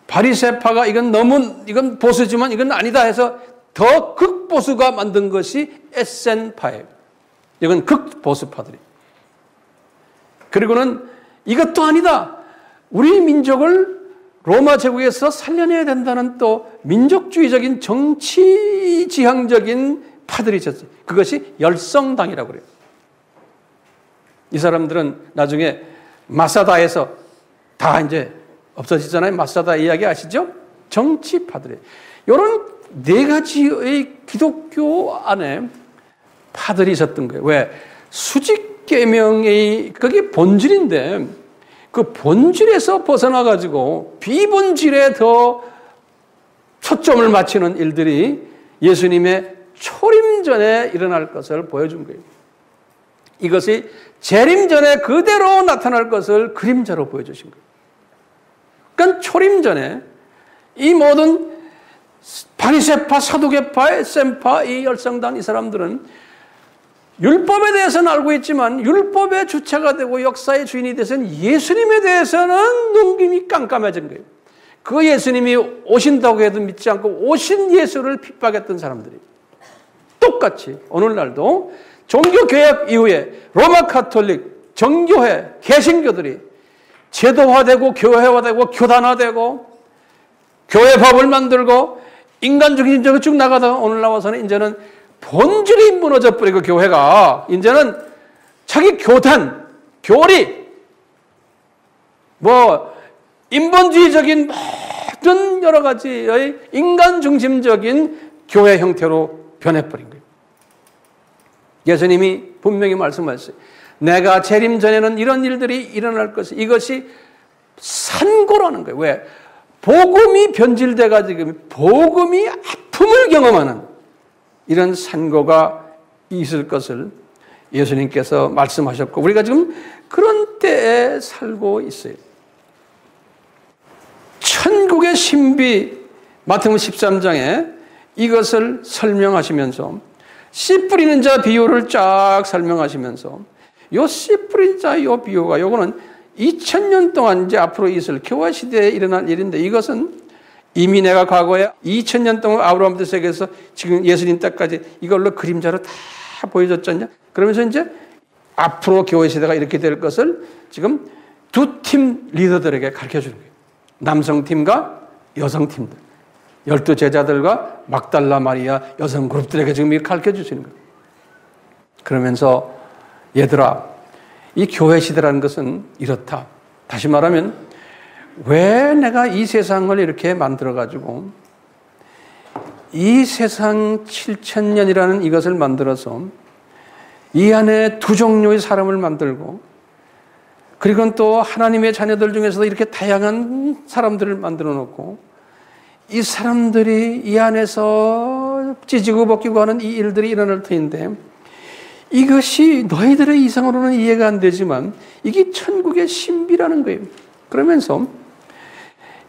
바리새파가 이건 보수지만 이건 아니다 해서 더 극보수가 만든 것이 에센파예요. 이건 극보수파들이. 그리고는 이것도 아니다. 우리 민족을 로마 제국에서 살려내야 된다는 또 민족주의적인 정치 지향적인 파들이 있었어요. 그것이 열성당이라고 그래요. 이 사람들은 나중에 마사다에서 다 이제 없어지잖아요. 마사다 이야기 아시죠? 정치파들이에요. 이런 네 가지의 기독교 안에 파들이 있었던 거예요. 왜? 수직계명의 그게 본질인데 그 본질에서 벗어나가지고 비본질에 더 초점을 맞추는 일들이 예수님의 초림 전에 일어날 것을 보여준 거예요. 이것이 재림 전에 그대로 나타날 것을 그림자로 보여주신 거예요. 그러니까 초림 전에 이 모든 바리새파, 사두개파, 에센파, 이 열성당 이 사람들은 율법에 대해서는 알고 있지만 율법의 주체가 되고 역사의 주인이 돼서는 예수님에 대해서는 눈금이 깜깜해진 거예요. 그 예수님이 오신다고 해도 믿지 않고 오신 예수를 핍박했던 사람들이 똑같이 오늘날도 종교개혁 이후에 로마 카톨릭, 정교회, 개신교들이 제도화되고 교회화되고 교단화되고 교회법을 만들고 인간 중심적으로 쭉 나가다가 오늘 나와서는 이제는 본질이 무너져 버리고 교회가 이제는 자기 교단, 교리, 인본주의적인 모든 여러 가지의 인간 중심적인 교회 형태로 변해버린 거예요. 예수님이 분명히 말씀하셨어요. 내가 재림 전에는 이런 일들이 일어날 것이 이것이 산고라는 거예요. 왜? 복음이 변질돼가지고 복음이 아픔을 경험하는 이런 산고가 있을 것을 예수님께서 말씀하셨고 우리가 지금 그런 때에 살고 있어요. 천국의 신비 마태복음 13장에 이것을 설명하시면서 씨 뿌리는 자 비유를 쫙 설명하시면서 요 씨 뿌린 자 요 비유가 요거는 2000년 동안 이제 앞으로 있을 교회 시대에 일어날 일인데 이것은 이미 내가 과거에 2000년 동안 아브라함부터 시작해서 지금 예수님 때까지 이걸로 그림자로 다 보여줬잖냐. 그러면서 이제 앞으로 교회 시대가 이렇게 될 것을 지금 두 팀 리더들에게 가르쳐 주는 거예요. 남성팀과 여성팀들. 12 제자들과 막달라 마리아 여성 그룹들에게 지금 이렇게 가르쳐 주시는 거예요. 그러면서 얘들아, 이 교회 시대라는 것은 이렇다. 다시 말하면 왜 내가 이 세상을 이렇게 만들어가지고 이 세상 7000년이라는 이것을 만들어서 이 안에 두 종류의 사람을 만들고 그리고 또 하나님의 자녀들 중에서도 이렇게 다양한 사람들을 만들어 놓고 이 사람들이 이 안에서 찢고 벗기고 하는 이 일들이 일어날 터인데 이것이 너희들의 이상으로는 이해가 안 되지만 이게 천국의 신비라는 거예요. 그러면서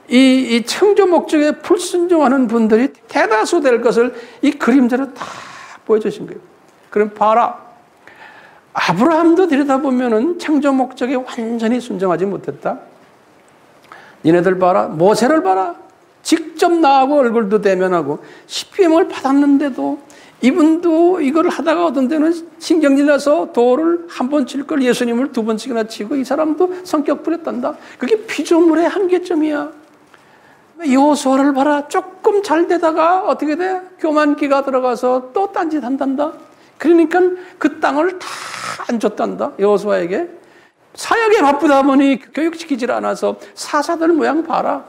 이 창조 목적에 불순종하는 분들이 대다수 될 것을 이 그림자로 다 보여주신 거예요. 그럼 봐라. 아브라함도 들여다보면은 창조 목적에 완전히 순종하지 못했다. 니네들 봐라. 모세를 봐라. 직접 나하고 얼굴도 대면하고 십계명을 받았는데도 이분도 이걸 하다가 어떤 때는 신경질 나서 도를 한 번 칠 걸 예수님을 두 번씩이나 치고 이 사람도 성격 부렸단다. 그게 피조물의 한계점이야. 여호수아를 봐라. 조금 잘 되다가 어떻게 돼? 교만기가 들어가서 또 딴짓 한단다. 그러니까 그 땅을 다 안 줬단다. 여호수아에게. 사역에 바쁘다 보니 교육시키질 않아서 사사들 모양 봐라.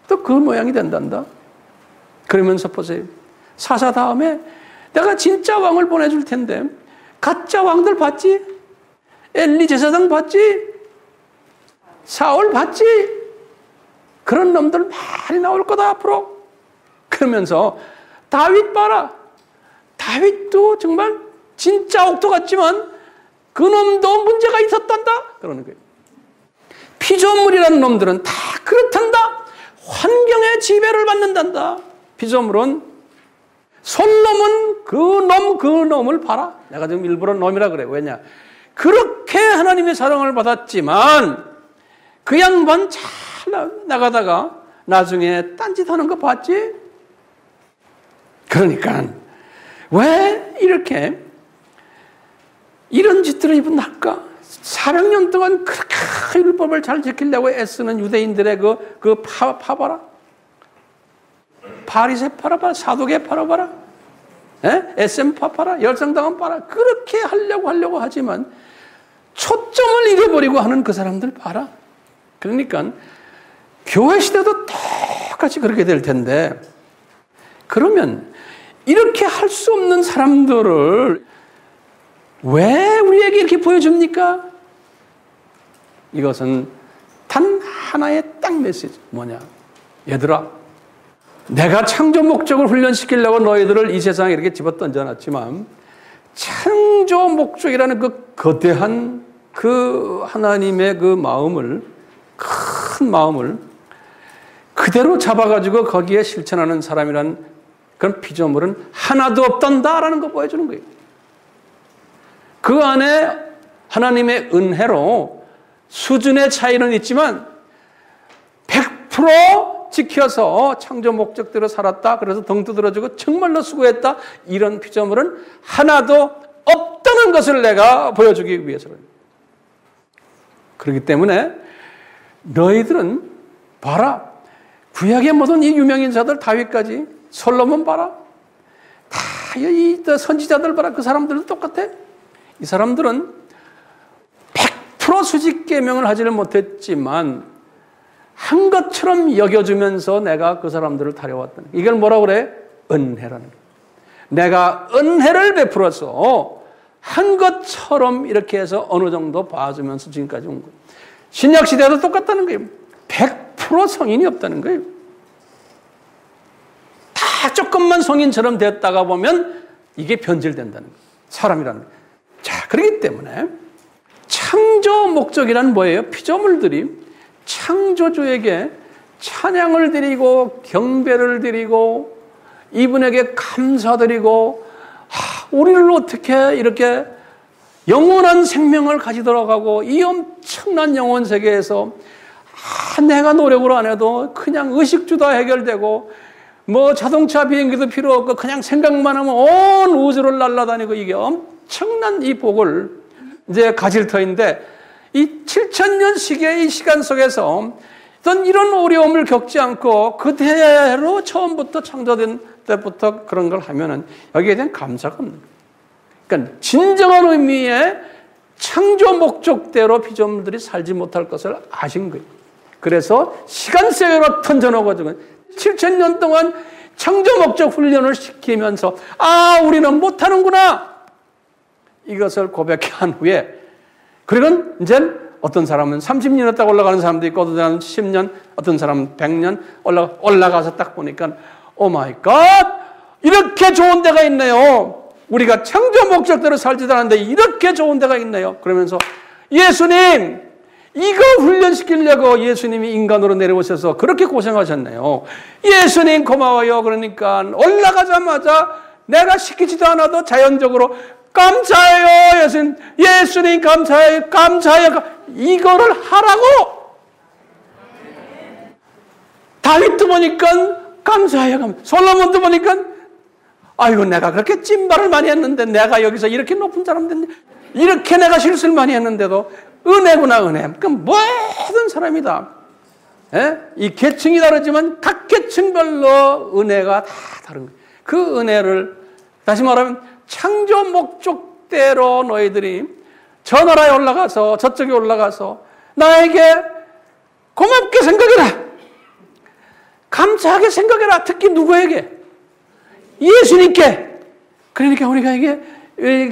또 그 모양이 된단다. 그러면서 보세요. 사사 다음에 내가 진짜 왕을 보내줄 텐데 가짜 왕들 봤지? 엘리 제사장 봤지? 사울 봤지? 그런 놈들 많이 나올 거다 앞으로. 그러면서 다윗 봐라. 다윗도 정말 진짜 옥토 같지만 그 놈도 문제가 있었단다. 그러는 거예요. 피조물이라는 놈들은 다 그렇단다. 환경의 지배를 받는단다. 피조물은 솔로몬 그 놈을 봐라. 내가 지금 일부러 놈이라 그래. 왜냐? 그렇게 하나님의 사랑을 받았지만 그 양반 잘 나가다가 나중에 딴짓하는 거 봤지? 그러니까 왜 이렇게 이런 짓들을 이분 할까? 400년 동안 그렇게 율법을 잘 지키려고 애쓰는 유대인들의 그 파봐라. 바리새 팔아봐라. 사도계 팔아봐라. SM파 팔아. 열성당원 팔아. 그렇게 하려고 하지만 초점을 잃어버리고 하는 그 사람들 봐라. 그러니까 교회 시대도 똑같이 그렇게 될 텐데 그러면 이렇게 할 수 없는 사람들을 왜 우리에게 이렇게 보여줍니까? 이것은 단 하나의 딱 메시지. 뭐냐? 얘들아, 내가 창조 목적을 훈련시키려고 너희들을 이 세상에 이렇게 집어던져놨지만 창조 목적이라는 그 거대한 그 하나님의 그 마음을, 큰 마음을 그대로 잡아가지고 거기에 실천하는 사람이란 그런 피조물은 하나도 없단다라는 거 보여주는 거예요. 그 안에 하나님의 은혜로 수준의 차이는 있지만 100% 지켜서 창조 목적대로 살았다. 그래서 등 두드러지고 정말로 수고했다. 이런 피조물은 하나도 없다는 것을 내가 보여주기 위해서는. 그렇기 때문에 너희들은 봐라. 구약의 모든 이 유명인사들 다윗까지 솔로몬 봐라. 다 이 선지자들 봐라. 그 사람들도 똑같아. 이 사람들은 100% 수직 계명을 하지는 못했지만 한 것처럼 여겨주면서 내가 그 사람들을 다려왔다는 거예요. 이걸 뭐라고 그래? 은혜라는 거예요. 내가 은혜를 베풀어서 한 것처럼 이렇게 해서 어느 정도 봐주면서 지금까지 온 거예요. 신약 시대도 똑같다는 거예요. 100% 성인이 없다는 거예요. 다 조금만 성인처럼 됐다가 보면 이게 변질된다는 거예요. 사람이라는 거예요. 자, 그렇기 때문에 창조 목적이란 뭐예요? 피조물들이 창조주에게 찬양을 드리고 경배를 드리고 이분에게 감사드리고 우리를 어떻게 이렇게 영원한 생명을 가지도록 하고 이 엄청난 영원 세계에서 내가 노력을 안 해도 그냥 의식주 다 해결되고 뭐 자동차 비행기도 필요 없고 그냥 생각만 하면 온 우주를 날아다니고 이게 엄청난 이 복을 이제 가질 터인데 이 7000년 시계의 이 시간 속에서 어떤 이런 어려움을 겪지 않고 그대로 처음부터 창조된 때부터 그런 걸 하면은 여기에 대한 감사가 없는 거예요. 그러니까 진정한 의미의 창조 목적대로 피조물들이 살지 못할 것을 아신 거예요. 그래서 시간세계로 던져놓아가지고 7000년 동안 창조 목적 훈련을 시키면서 우리는 못하는구나 이것을 고백한 후에 그리고 이제 어떤 사람은 30년 했다가 올라가는 사람도 있고 어떤 사람은 10년 어떤 사람은 100년 올라가서 딱 보니까 오 마이 갓 이렇게 좋은 데가 있네요. 우리가 창조 목적대로 살지도 않았는데 이렇게 좋은 데가 있네요. 그러면서 예수님 이거 훈련시키려고 예수님이 인간으로 내려오셔서 그렇게 고생하셨네요. 예수님 고마워요. 그러니까 올라가자마자 내가 시키지도 않아도 자연적으로 감사해요. 예수님 감사해요. 감사해요. 이거를 하라고. 다윗도 보니까 감사해요. 솔로몬도 보니까 아이고 내가 그렇게 찐발을 많이 했는데 내가 여기서 이렇게 높은 사람 됐네. 이렇게 내가 실수를 많이 했는데도 은혜구나 은혜. 그 모든 사람이다. 예? 이 계층이 다르지만 각 계층별로 은혜가 다 다른 거예요. 그 은혜를 다시 말하면 창조 목적대로 너희들이 저 나라에 올라가서 저쪽에 올라가서 나에게 고맙게 생각해라. 감사하게 생각해라. 특히 누구에게? 예수님께. 그러니까 우리가 이게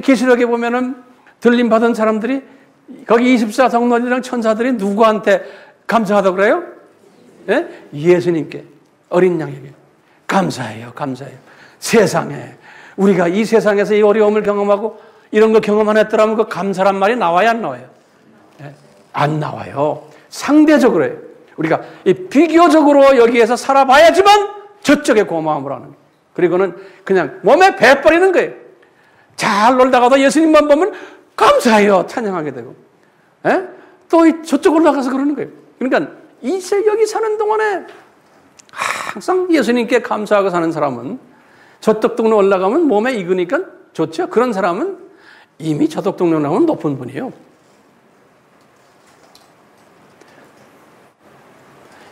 계시록에 보면은 들림 받은 사람들이 거기 24성도들이랑 천사들이 누구한테 감사하다고 그래요? 예? 예수님께, 어린 양에게. 감사해요, 감사해요. 세상에, 우리가 이 세상에서 이 어려움을 경험하고 이런 거 경험 안 했더라면 그 감사란 말이 나와야 안 나와요? 예? 안 나와요. 상대적으로 해요. 우리가 비교적으로 여기에서 살아봐야지만 저쪽에 고마움을 하는 거예요. 그리고는 그냥 몸에 배버리는 거예요. 잘 놀다가도 예수님만 보면 감사해요. 찬양하게 되고. 예? 또 저쪽 올라가서 그러는 거예요. 그러니까 여기 사는 동안에 항상 예수님께 감사하고 사는 사람은 저쪽 동네 올라가면 몸에 익으니까 좋죠. 그런 사람은 이미 저쪽 동네 올라가면 높은 분이에요.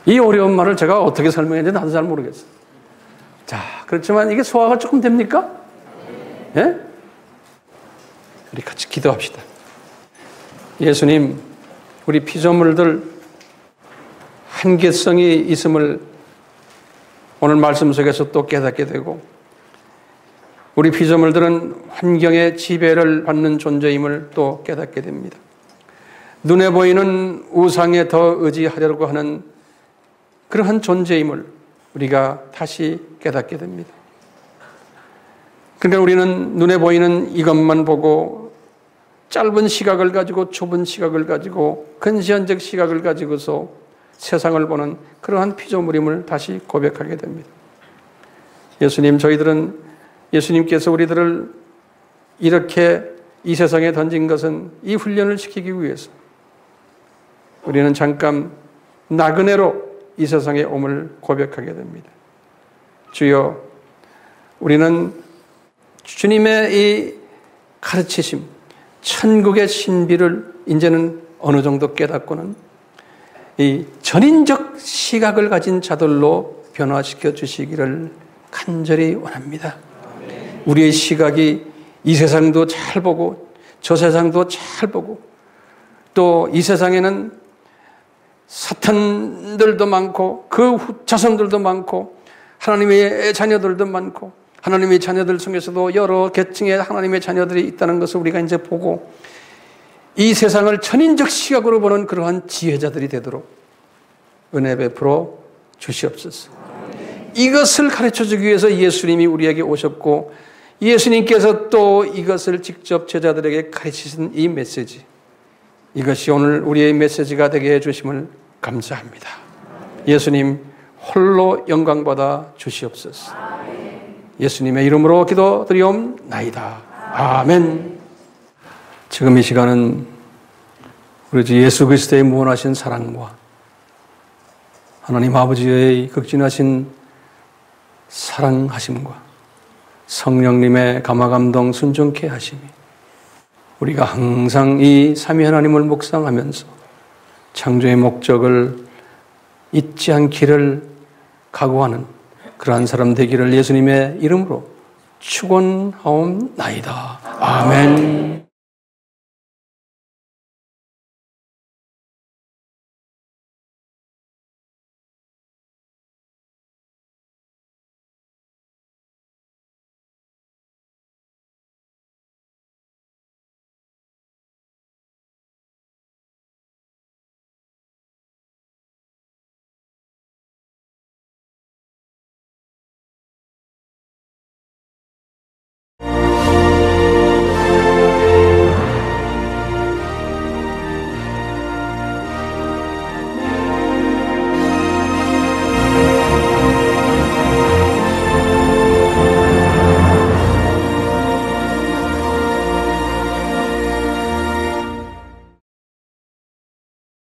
이 어려운 말을 제가 어떻게 설명했는지 나도 잘 모르겠어요. 자, 그렇지만 이게 소화가 조금 됩니까? 예? 우리 같이 기도합시다. 예수님, 우리 피조물들 한계성이 있음을 오늘 말씀 속에서 또 깨닫게 되고, 우리 피조물들은 환경의 지배를 받는 존재임을 또 깨닫게 됩니다. 눈에 보이는 우상에 더 의지하려고 하는 그러한 존재임을 우리가 다시 깨닫게 됩니다. 그러니까 우리는 눈에 보이는 이것만 보고 짧은 시각을 가지고 좁은 시각을 가지고 근시안적 시각을 가지고서 세상을 보는 그러한 피조물임을 다시 고백하게 됩니다. 예수님, 저희들은 예수님께서 우리들을 이렇게 이 세상에 던진 것은 이 훈련을 시키기 위해서 우리는 잠깐 나그네로 이 세상에 옴을 고백하게 됩니다. 주여, 우리는 주님의 이 가르치심, 천국의 신비를 이제는 어느 정도 깨닫고는 이 전인적 시각을 가진 자들로 변화시켜 주시기를 간절히 원합니다. 우리의 시각이 이 세상도 잘 보고 저 세상도 잘 보고 또 이 세상에는 사탄들도 많고 그 자손들도 많고 하나님의 자녀들도 많고 하나님의 자녀들 중에서도 여러 계층의 하나님의 자녀들이 있다는 것을 우리가 이제 보고 이 세상을 천인적 시각으로 보는 그러한 지혜자들이 되도록 은혜 베풀어 주시옵소서. 이것을 가르쳐주기 위해서 예수님이 우리에게 오셨고 예수님께서 또 이것을 직접 제자들에게 가르치신 이 메시지, 이것이 오늘 우리의 메시지가 되게 해주심을 감사합니다. 예수님 홀로 영광받아 주시옵소서. 예수님의 이름으로 기도드리옵나이다. 아멘. 지금 이 시간은 우리 주 예수 그리스도의 무한하신 사랑과 하나님 아버지의 극진하신 사랑하심과 성령님의 감화감동 순종케 하심이 우리가 항상 이 삼위 하나님을 묵상하면서 창조의 목적을 잊지 않기를 각오하는 그러한 사람 되기를 예수님의 이름으로 축원하옵나이다. 아멘.